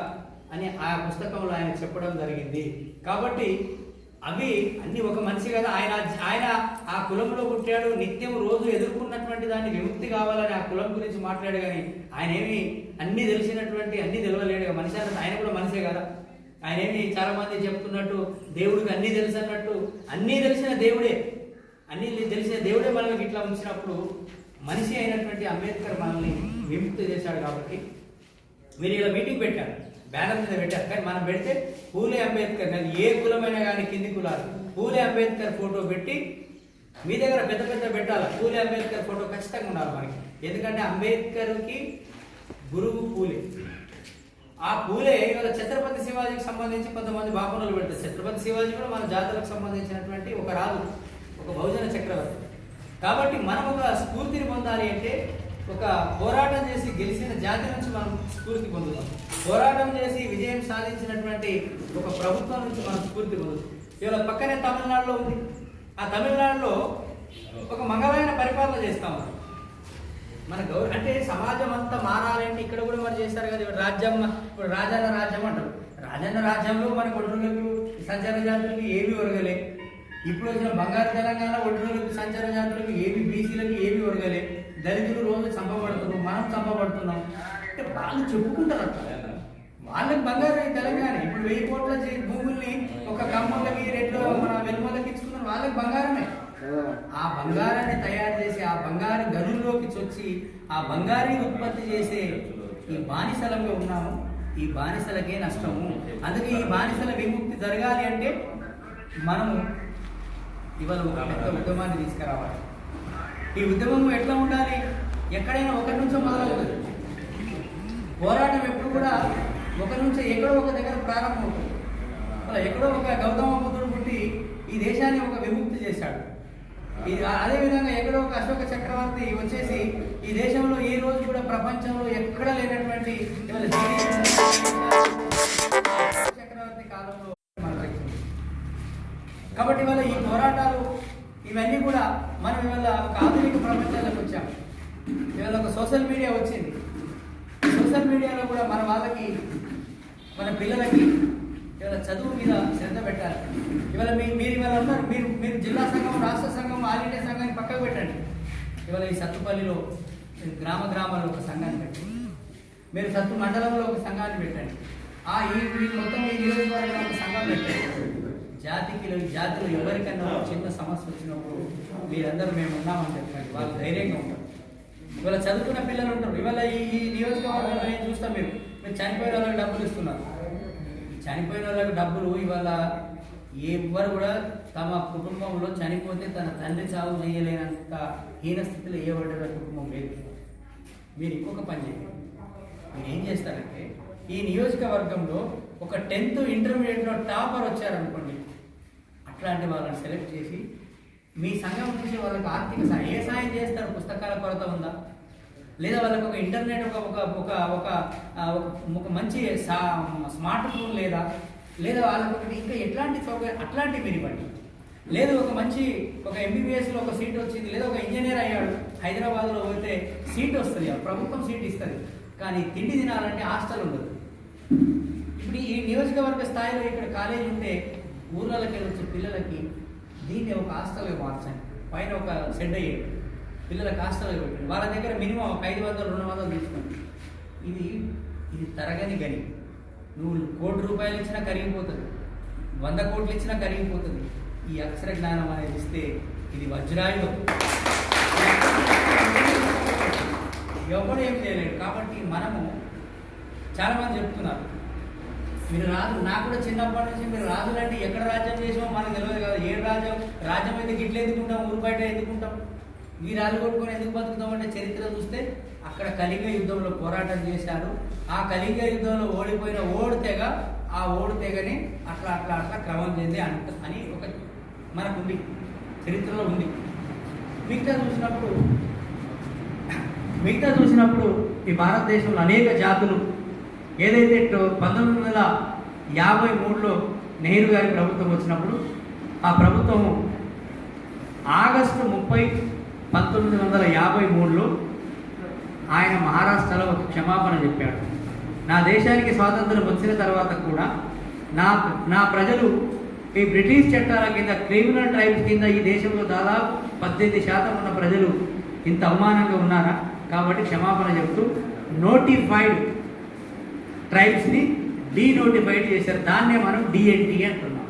అని ఆ పుస్తకంలో ఆయన చెప్పడం జరిగింది. కాబట్టి అవి అన్ని ఒక మనిషి కదా, ఆయన ఆ కులంలో పుట్టాడు, నిత్యం రోజు ఎదుర్కొన్నటువంటి దాన్ని విముక్తి కావాలని ఆ కులం గురించి మాట్లాడు. కానీ ఆయన ఏమి అన్ని తెలిసినటువంటి అన్ని తెలవలేడు. మనిషి అన్నట్టు ఆయన కూడా మనిషే కదా. ఆయన ఏమి చాలా మంది చెప్తున్నట్టు దేవుడికి అన్ని తెలుసు అన్నట్టు, అన్నీ తెలిసిన దేవుడే, అన్ని తెలిసిన దేవుడే మనల్ని ఇట్లా ఉంచినప్పుడు మనిషి అయినటువంటి అంబేద్కర్ మనల్ని విముక్తి చేశాడు. కాబట్టి మీరు ఇలా మీటింగ్ పెట్టారు, బ్యానర్ మీద పెట్టారు. కానీ మనం పెడితే పూలే అంబేద్కర్, కానీ ఏ కులమైనా కానీ కింది కులాలు పూలే అంబేద్కర్ ఫోటో పెట్టి మీ దగ్గర పెద్ద పెట్టాలి. పూలే అంబేద్కర్ ఫోటో ఖచ్చితంగా ఉండాలి మనకి. ఎందుకంటే అంబేద్కర్కి గురువు పూలే. ఆ పూలే ఇవాళ ఛత్రపతి శివాజీకి సంబంధించి కొంతమంది బాపనలు పెడతారు. ఛత్రపతి శివాజీ కూడా మన జాతులకు సంబంధించినటువంటి ఒక రాజు, ఒక బహుజన చక్రవర్తి. కాబట్టి మనం ఒక స్ఫూర్తిని పొందాలి అంటే ఒక పోరాటం చేసి గెలిచిన జాతి నుంచి మనం స్ఫూర్తి పొందుతాం. పోరాటం చేసి విజయం సాధించినటువంటి ఒక ప్రభుత్వం నుంచి మనం స్ఫూర్తి పొందుతాం. ఇవాళ పక్కనే తమిళనాడులో ఉంది. ఆ తమిళనాడులో ఒక మంగళమైన పరిపాలన చేస్తాం. మన అంటే సమాజం అంతా మారాలంటే ఇక్కడ కూడా మరి చేస్తారు కదా. ఇప్పుడు రాజన్న రాజ్యం అంటారు. రాజన్న రాజ్యంలో మన ఒడ్రులకు సంచార జాతులకు ఏవి ఒరగలే. ఇప్పుడు వచ్చిన బంగారు తెలంగాణ ఒడ్రులకు సంచార జాతులకు ఏవి, బీసీలకు ఏవి ఒరగలే. దళితులు రోజు చంపబడుతున్నాం, మనం చంపబడుతున్నాం. అంటే వాళ్ళు చెప్పుకుంటారు అట్లా. వాళ్ళకి బంగారు తెలంగాణ. ఇప్పుడు 1000 కోట్ల భూముల్ని ఒక కమ్మలకి రెడ్లు మన వెలుమలకి ఇచ్చుకున్నారు. వాళ్ళకి బంగారమే. ఆ బంగారాన్ని తయారు చేసి ఆ బంగారు గనుల్లోకి చొచ్చి ఆ బంగారాన్ని ఉత్పత్తి చేసే ఈ బానిసలంగా ఉన్నాము. ఈ బానిసలకే నష్టము. అందుకే ఈ బానిసల విముక్తి జరగాలి అంటే మనము ఇవాళ ఒక పెద్ద ఉద్యమాన్ని తీసుకురావాలి. ఈ ఉద్యమం ఎట్లా ఉండాలి? ఎక్కడైనా ఒకరి నుంచో మొదలవుతుంది. పోరాటం ఎప్పుడు కూడా ఒకరి నుంచి ఎక్కడో ఒక దగ్గర ప్రారంభమవుతుంది. అలా ఎక్కడో ఒక గౌతమ బుద్ధుడు పుట్టి ఈ దేశాన్ని ఒక విముక్తి చేశాడు. అదేవిధంగా ఎక్కడో ఒక అశోక చక్రవర్తి వచ్చేసి ఈ దేశంలో ఈ రోజు కూడా ప్రపంచంలో ఎక్కడ లేనటువంటి చక్రవర్తి కాలంలో కాబట్టి ఇవాళ ఈ పోరాటాలు ఇవన్నీ కూడా మనం ఇవాళ ఒక ఆధునిక ప్రపంచంలోకి వచ్చాం. ఇవాళ ఒక సోషల్ మీడియా వచ్చింది. సోషల్ మీడియాలో కూడా మన వాళ్ళకి, మన పిల్లలకి ఇవాళ చదువు మీద శ్రద్ధ పెట్టాలి. ఇవాళ మీరు ఇవాళ ఉన్నారు, మీరు జిల్లా సంఘం, రాష్ట్ర సంఘం, ఆల్ ఇండియా సంఘాన్ని పక్కకు పెట్టండి. ఇవాళ ఈ సత్తుపల్లిలో గ్రామాల్లో ఒక సంఘాన్ని పెట్టండి. మీరు సత్తు మండలంలో ఒక సంఘాన్ని పెట్టండి. ఈ మొత్తం ఈ నియోజకవర్గంలో ఒక సంఘం పెట్టండి. జాతిలో ఎవరికన్నా చిన్న సమస్య వచ్చినప్పుడు మీరందరూ మేము ఉన్నామని చెప్పండి. వాళ్ళు ధైర్యంగా ఉంటారు. ఇవాళ చదువుకున్న పిల్లలు ఉంటారు. ఇవాళ ఈ నియోజకవర్గంలో ఏం చూస్తాం, మీరు చనిపోయిన వాళ్ళకి డబ్బులు ఇస్తున్నారు. చనిపోయిన వాళ్ళకి డబ్బులు ఇవాళ ఎవ్వరు కూడా తమ కుటుంబంలో చనిపోతే తన తండ్రి చావు చేయలేనంత హీన స్థితిలో ఏ పడ్డ కుటుంబం లేదు. మీరు ఇంకొక పని చేయండి. మీరు ఏం చేస్తారంటే ఈ నియోజకవర్గంలో ఒక 10th ఇంటర్మీడియట్లో టాపర్ వచ్చారనుకోండి, అట్లాంటి వాళ్ళని సెలెక్ట్ చేసి మీ సంఘం నుంచి వాళ్ళకి ఆర్థిక సాయం ఏ సాయం చేస్తారు? పుస్తకాల కొరత ఉందా? లేదా వాళ్ళకి ఒక ఇంటర్నెట్ ఒక మంచి స్మార్ట్ ఫోన్ లేదా? లేదా వాళ్ళకి ఒకటి ఇంకా ఎట్లాంటి సౌకర్యం అట్లాంటి మీరు ఇవ్వండి. లేదు ఒక ఎంబీబీఎస్లో ఒక సీట్ వచ్చింది, లేదా ఒక ఇంజనీర్ అయ్యాడు, హైదరాబాద్లో పోతే సీట్ వస్తుంది, ప్రభుత్వం సీట్ ఇస్తుంది, కానీ తిండి తినాలంటే హాస్టల్ ఉండదు. ఇప్పుడు ఈ నియోజకవర్గ స్థాయిలో ఇక్కడ కాలేజీ ఉంటే ఊర్లకి వెళ్ళి వచ్చే పిల్లలకి దీన్ని ఒక హాస్టల్గా మార్చండి. పైన ఒక షెడ్ అయ్యేది, పిల్లలకు హాస్టల్గా పెట్టండి. వాళ్ళ దగ్గర మినిమం ఒక 500-200 తీసుకోండి. ఇది తరగని గని. నువ్వు 1 కోటి రూపాయలు ఇచ్చినా కరిగిపోతుంది, 100 కోట్లు ఇచ్చినా కరిగిపోతుంది. ఈ అక్షర జ్ఞానం అనేది ఇస్తే ఇది వజ్రాయుధం, ఎవరు ఏం చేయలేడు. కాబట్టి మనము చాలామంది చెప్తున్నారు మీరు రాజు, నాకు కూడా చిన్నప్పటి నుంచి మీరు రాజులంటే ఎక్కడ రాజ్యం చేసామో మనకు తెలియదు కదా. ఏ రాజ్యం అయితే గిట్ల ఎందుకుంటాం, ఊరు బయట ఎందుకుంటాం, ఈ రాళ్ళు కొట్టుకొని ఎందుకు బతుకుతామంటే చరిత్ర చూస్తే అక్కడ కళింగ యుద్ధంలో పోరాటం చేశారు. ఆ కళింగ యుద్ధంలో ఓడిపోయిన ఓడితెగ, ఆ ఓడితెగని అట్లా క్రమం చెంది అని ఒక మనకు ఉంది, చరిత్రలో ఉంది. మిగతా చూసినప్పుడు ఈ భారతదేశంలో అనేక జాతులు ఏదైతే 1953లో నెహ్రూ గారి ప్రభుత్వం వచ్చినప్పుడు ఆ ప్రభుత్వం ఆగస్టు 30, 1953లో ఆయన మహారాష్ట్రలో ఒక క్షమాపణ చెప్పాడు. నా దేశానికి స్వాతంత్రం వచ్చిన తర్వాత కూడా నా ప్రజలు ఈ బ్రిటిష్ చట్టాల కింద, క్రిమినల్ ట్రైబ్స్ కింద ఈ దేశంలో దాదాపు 18% ఉన్న ప్రజలు ఇంత అవమానంగా ఉన్నారా? కాబట్టి క్షమాపణ చెప్తూ నోటిఫైడ్ ట్రైబ్స్ని డీనోటిఫైడ్ చేశారు. దాన్నే మనం డిఎన్టీ అంటున్నాం.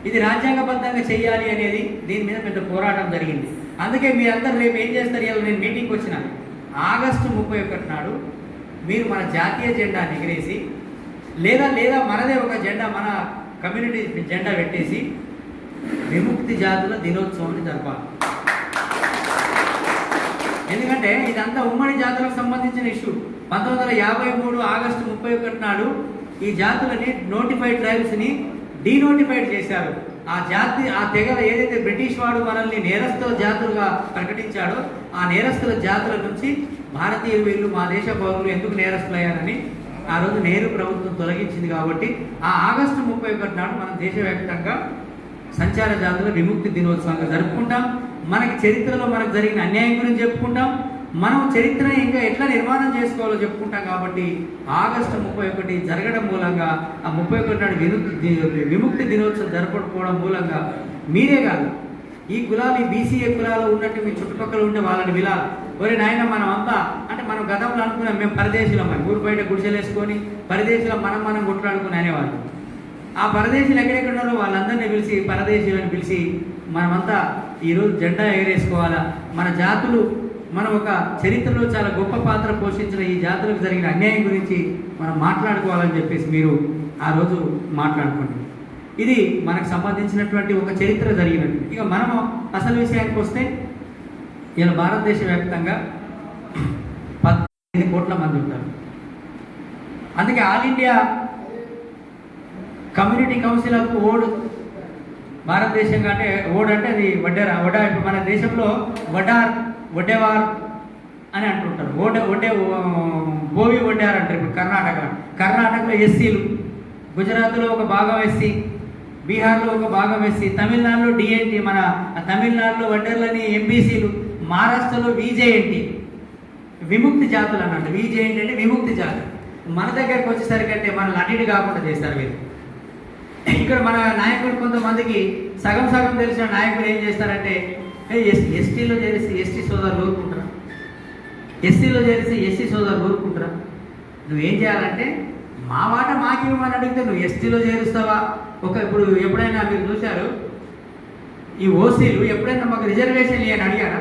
ఇది రాజ్యాంగబద్ధంగా చేయాలి అనేది దీని మీద పెద్ద పోరాటం జరిగింది. అందుకే మీ అందరు రేపు ఏం చేస్తారు? ఇలా నేను మీటింగ్కి వచ్చిన ఆగస్టు 31 నాడు మీరు మన జాతీయ జెండాని ఎగిరేసి లేదా మనదే ఒక జెండా, మన కమ్యూనిటీ జెండా పెట్టేసి విముక్తి జాతుల దినోత్సవాన్ని జరపాలి. ఎందుకంటే ఇదంతా ఉమ్మడి జాతులకు సంబంధించిన ఇష్యూ. 1953 ఆగస్టు 31 నాడు ఈ జాతులని నోటిఫైడ్ ట్రైబ్స్ని డీనోటిఫైడ్ చేశారు. ఆ తెగల ఏదైతే బ్రిటిష్ వాడు మనల్ని నేరస్తుల జాతులుగా ప్రకటించాడో ఆ నేరస్తుల జాతుల నుంచి భారతీయులు వీళ్ళు మా దేశ పౌరులు ఎందుకు నేరస్తులయ్యారని ఆ రోజు నెహ్రూ ప్రభుత్వం తొలగించింది. కాబట్టి ఆ ఆగస్టు 31 నాడు మనం దేశవ్యాప్తంగా సంచార జాతుల విముక్తి దినోత్సవంగా జరుపుకుంటాం. మనకి చరిత్రలో మనకు జరిగిన అన్యాయం గురించి చెప్పుకుంటాం, మనం చరిత్రని ఇంకా ఎట్లా నిర్మాణం చేసుకోవాలో చెప్పుకుంటాం. కాబట్టి ఆగస్టు 31 జరగడం మూలంగా ఆ 31 నాడు విముక్తి దినోత్సవం జరపకపోవడం మూలంగా మీరే కాదు, ఈ కులాలు, ఈ బీసీఏ కులాలు ఉన్నట్టు మీ చుట్టుపక్కల ఉండే వాళ్ళని విలాలి. ఒరే నాయన మనం అంతా అంటే మనం గతంలో అనుకున్నాం మేము పరదేశీలం అని, ఊరు బయట గుడిసెలు వేసుకొని పరదేశీలం మనం కొట్లాడుకుని అనేవాళ్ళు. ఆ పరదేశీలు ఎక్కడెక్కడ ఉన్నారో వాళ్ళందరినీ పిలిచి పరదేశీలను పిలిచి మనమంతా ఈరోజు జెండా ఎగరేసుకోవాలా. మన జాతులు మనం ఒక చరిత్రలో చాలా గొప్ప పాత్ర పోషించిన ఈ జాతులకు జరిగిన అన్యాయం గురించి మనం మాట్లాడుకోవాలని చెప్పేసి మీరు ఆ రోజు మాట్లాడుకోండి. ఇది మనకు సంబంధించినటువంటి ఒక చరిత్ర జరిగినట్టు. ఇక మనము అసలు విషయానికి వస్తే ఇలా భారతదేశ వ్యాప్తంగా 18 కోట్ల మంది ఉంటారు. అందుకే all India community council of Od భారతదేశంగా అంటే ఓడ్ అంటే అది వడ్డేరా ఇప్పుడు మన దేశంలో వడ్డేవార్ అని అంటుంటారు. బోవి వడ్డారు అంటారు. ఇప్పుడు కర్ణాటకలో ఎస్సీలు, గుజరాత్లో ఒక భాగం ఎస్సీ, బీహార్లో ఒక భాగం ఎస్సీ, తమిళనాడులో డిఎన్టీ, మన తమిళనాడులో వడ్డర్లని ఎంబీసీలు, మహారాష్ట్రలో విజేఎన్టీ విముక్తి జాతులు అన్నట్టు. విజేఎన్టీ అంటే విముక్తి జాతులు. మన దగ్గరకు వచ్చేసరికి అంటే మనల్ని అన్నిటి కాకుండా చేస్తారు వీళ్ళు. ఇక్కడ మన నాయకుడు కొంతమందికి సగం తెలిసిన నాయకులు ఏం చేస్తారంటే ఎస్టీలో చేసి ఎస్టీ సోదరులు ఊరుకుంటారా, ఎస్సీలో చేసి ఎస్సీ సోదరులు ఊరుకుంటారా? నువ్వేం చేయాలంటే మా మాట మాకేమని అడిగితే నువ్వు ఎస్టీలో చేరుస్తావా? ఇప్పుడు ఎప్పుడైనా మీరు చూశారు ఈ ఓసీలు ఎప్పుడైనా మాకు రిజర్వేషన్ అని అడిగారా?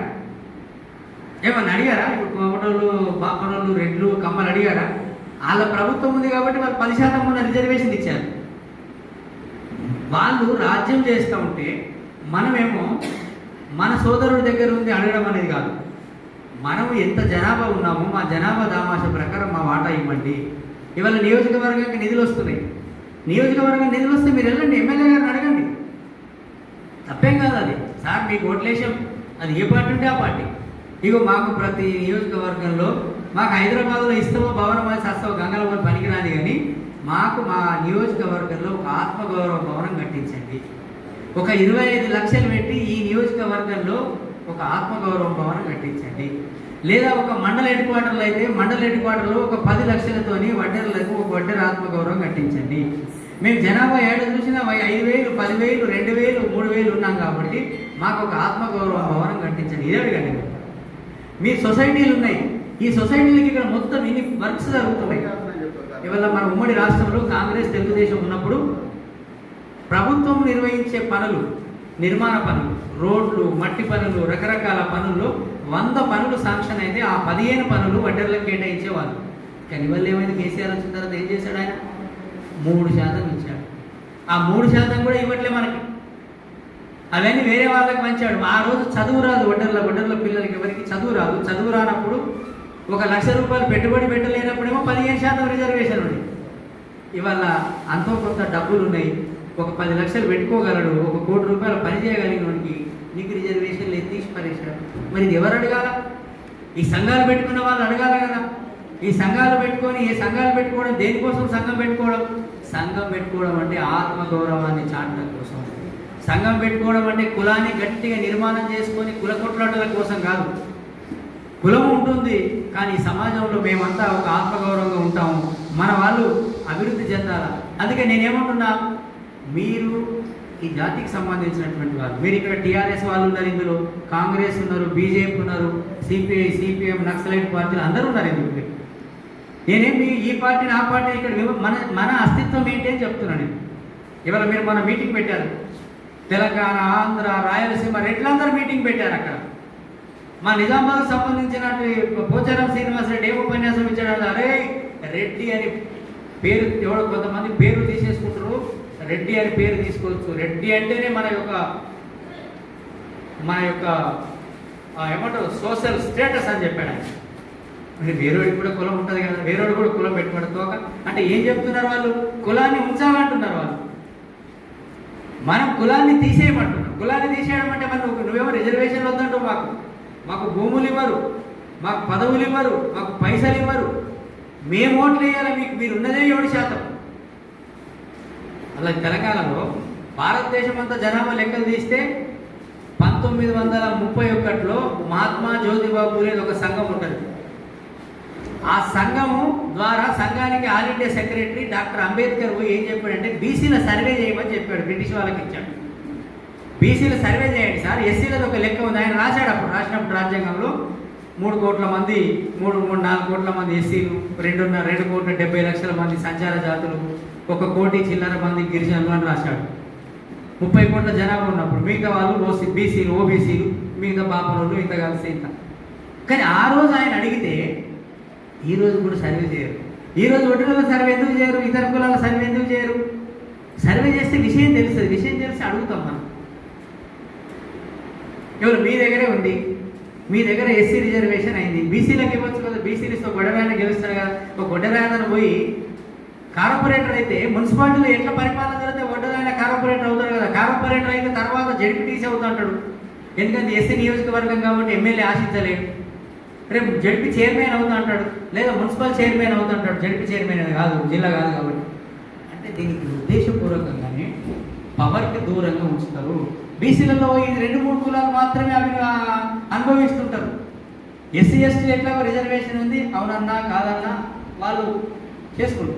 ఏమన్నా అడిగారా? ఇప్పుడు కోమటోళ్ళు, బాపనోళ్ళు, రెడ్లు, కమ్మలు అడిగారా? వాళ్ళ ప్రభుత్వం ఉంది కాబట్టి వాళ్ళు 10% ఉన్న రిజర్వేషన్ ఇచ్చారు. వాళ్ళు రాజ్యం చేస్తూ ఉంటే మనమేమో మన సోదరుడి దగ్గర ఉంది అడగడం అనేది కాదు. మనం ఎంత జనాభా ఉన్నామో మా జనాభా దామాష ప్రకారం మా వాటా ఇవ్వండి. ఇవాళ నియోజకవర్గానికి నిధులు వస్తున్నాయి. నియోజకవర్గం నిధులు వస్తే మీరు వెళ్ళండి, ఎమ్మెల్యే గారిని అడగండి, తప్పేం కాదు. అది సార్ మీకు ఓట్లేసాం, అది ఏ పార్టీ ఉంటే ఆ పార్టీ. ఇగో మాకు ప్రతి నియోజకవర్గంలో మాకు హైదరాబాద్లో ఇస్తామో భవనం అని సస్తావు గంగలపూర్ పనికిరాని, కానీ మాకు మా నియోజకవర్గంలో ఒక ఆత్మగౌరవ భవనం కట్టించండి. ఒక 25 లక్షలు పెట్టి ఈ నియోజకవర్గంలో ఒక ఆత్మగౌరవ భవనం కట్టించండి. లేదా ఒక మండల హెడ్ క్వార్టర్లు అయితే మండల హెడ్ క్వార్టర్లో ఒక 10 లక్షలతోని వడ్డెర్లకు ఒక వడ్డెర ఆత్మగౌరవం కట్టించండి. మేము జనాభా ఏడు చూసినా 5,000, 10,000, 2,000, 3,000 ఉన్నాం కాబట్టి మాకు ఒక ఆత్మగౌరవ భవనం కట్టించండి. ఇదే అడగండి. మీ సొసైటీలు ఉన్నాయి, ఈ సొసైటీలకి ఇక్కడ మొత్తం ఇన్ని వర్క్స్ జరుగుతున్నాయి. ఇవాళ మన ఉమ్మడి రాష్ట్రంలో కాంగ్రెస్ తెలుగుదేశం ఉన్నప్పుడు ప్రభుత్వం నిర్వహించే పనులు, నిర్మాణ పనులు, రోడ్లు, మట్టి పనులు, రకరకాల పనుల్లో 100 పనులు శాంక్షన్ అయితే ఆ 15 పనులు వడ్డర్లకు కేటాయించేవాళ్ళు. కానీ ఇవాళ ఏమైంది? కేసీఆర్ వచ్చిన తర్వాత ఏం చేశాడు? ఆయన 3% ఇచ్చాడు. ఆ 3% కూడా ఇవ్వట్లే మనకి. అవన్నీ వేరే వాళ్ళకి పంచాడు. ఆ రోజు చదువు రాదు వడ్డర్ల పిల్లలకి, ఎవరికి చదువు రాదు. చదువు రానప్పుడు 1,00,000 రూపాయలు పెట్టుబడి పెట్టలేనప్పుడేమో 15% రిజర్వేషన్ ఉంది. ఇవాళ అంతో కొంత డబ్బులు ఉన్నాయి, ఒక 10 లక్షలు పెట్టుకోగలడు, 1 కోటి రూపాయలు పని చేయగలిగిన వాడికి నీకు రిజర్వేషన్ లేదు, తీసి పరేశాడు. మరి ఇది ఎవరు అడగాల? ఈ సంఘాలు పెట్టుకున్న వాళ్ళు అడగాల కదా. ఈ సంఘాలు పెట్టుకోవడం దేనికోసం? సంఘం పెట్టుకోవడం అంటే ఆత్మగౌరవాన్ని చాటడం కోసం. సంఘం పెట్టుకోవడం అంటే కులాన్ని గట్టిగా నిర్మాణం చేసుకొని కుల కొట్లాటల కోసం కాదు. కులం ఉంటుంది, కానీ సమాజంలో మేమంతా ఒక ఆత్మగౌరవంగా ఉంటాము, మన వాళ్ళు అభివృద్ధి చెందాల. అందుకే నేనేమంటున్నా, మీరు ఈ జాతికి సంబంధించినటువంటి వాళ్ళు, మీరు ఇక్కడ టీఆర్ఎస్ వాళ్ళు ఉన్నారు, ఇందులో కాంగ్రెస్ ఉన్నారు, బీజేపీ ఉన్నారు, సిపిఐ, సిపిఎం, నక్సలైట్ పార్టీలు అందరూ ఉన్నారు. ఎందుకు నేనేమి ఈ పార్టీని ఆ పార్టీని ఇక్కడ మన అస్తిత్వం ఏంటి అని చెప్తున్నాను నేను. ఇవాళ మీరు మన మీటింగ్ పెట్టారు, తెలంగాణ, ఆంధ్ర, రాయలసీమ రెడ్లందరూ మీటింగ్ పెట్టారు. అక్కడ మా నిజామాబాద్కు సంబంధించిన పోచారం శ్రీనివాసరెడ్డి ఏ ఉపన్యాసం ఇచ్చాడు? అరే రెడ్డి అని పేరు ఎవడో కొంతమంది పేరు తీసేసుకుంటారు, రెడ్డి అని పేరు తీసుకోవచ్చు. రెడ్డి అంటేనే మన యొక్క ఏమంటారు సోషల్ స్టేటస్ అని చెప్పాడు ఆయన. అంటే వేరేవాడికి కూడా కులం ఉంటుంది కదా, వేరేవాడు కూడా కులం పెట్టుబడుతోక అంటే ఏం చెప్తున్నారు వాళ్ళు? కులాన్ని ఉంచాలంటున్నారు వాళ్ళు. మనం కులాన్ని తీసేయమంటున్నాం. కులాన్ని తీసేయడం అంటే మనం నువ్వేమో రిజర్వేషన్ వద్దంటావు, మాకు భూములు ఇవ్వరు, మాకు పదవులు ఇవ్వరు, మాకు పైసలు ఇవ్వరు, మేము ఓట్లు వేయాలి మీకు, మీరు ఉన్నదే 7%. అలా తెలంగాణలో భారతదేశం అంతా జనాభా లెక్కలు తీస్తే 1931లో మహాత్మా జ్యోతిబా పూలే ఒక సంఘం ఉంటుంది. ఆ సంఘము ద్వారా సంఘానికి all India secretary doctor Ambedkar ఏం చెప్పాడంటే బీసీల సర్వే చేయమని చెప్పాడు. బ్రిటిష్ వాళ్ళకి ఇచ్చాడు. బీసీల సర్వే చేయండి సార్, ఎస్సీలది ఒక లెక్క ఉంది. ఆయన రాసినప్పుడు రాజ్యాంగంలో 3 కోట్ల మంది 4 కోట్ల మంది ఎస్సీలు, 2 కోట్ల 70 లక్షల మంది సంచార జాతులు, 1 కోటి చిల్లర మంది గిరిజనులు అని రాశాడు. 30 కోట్ల జనాభా ఉన్నప్పుడు మిగతా వాళ్ళు బీసీలు, ఓబీసీలు, మిగతా బాపనోళ్ళు ఇంత కలిసి ఇంత. కానీ ఆ రోజు ఆయన అడిగితే ఈ రోజు కూడా సర్వే చేయరు. ఈ రోజు ఒడ్డుల సర్వే ఎందుకు చేయరు? ఇతర కులాల సర్వే ఎందుకు చేయరు? సర్వే చేస్తే విషయం తెలుస్తుంది. విషయం తెలిసి అడుగుతాం మనం. ఎవరు మీ దగ్గరే ఉంది, మీ దగ్గర ఎస్సీ రిజర్వేషన్ అయింది, బీసీలకు ఇవ్వచ్చు కదా, బీసీలు ఇస్తే గొడవైనా గెలుస్తారు కదా. ఒక గొడ్డరాయన పోయి కార్పొరేటర్ అయితే మున్సిపాలిటీలో ఎట్లా పరిపాలన జరిగితే గొడ్డరాయన కార్పొరేటర్ అవుతాడు కదా. కార్పొరేటర్ అయితే తర్వాత జడ్పీటీసీ అవుతుంటాడు. ఎందుకంటే ఎస్సీ నియోజకవర్గం కాబట్టి ఎమ్మెల్యే ఆశించలేడు. రేపు జడ్పీ చైర్మన్ అవుతుంటాడు, లేదా మున్సిపల్ చైర్మన్ అవుతుంటాడు. జడ్పీ చైర్మన్ కాదు, జిల్లా కాదు కాబట్టి. అంటే దీనికి ఉద్దేశపూర్వకంగానే పవర్కి దూరంగా ఉంచుతారు. బీసీలలో ఈ 2-3 కులాలు మాత్రమే అవి అనుభవిస్తుంటారు. ఎస్సీ ఎస్టీ ఎట్లా రిజర్వేషన్ ఉంది, అవునన్నా కాదన్నా వాళ్ళు చేసుకుంటారు.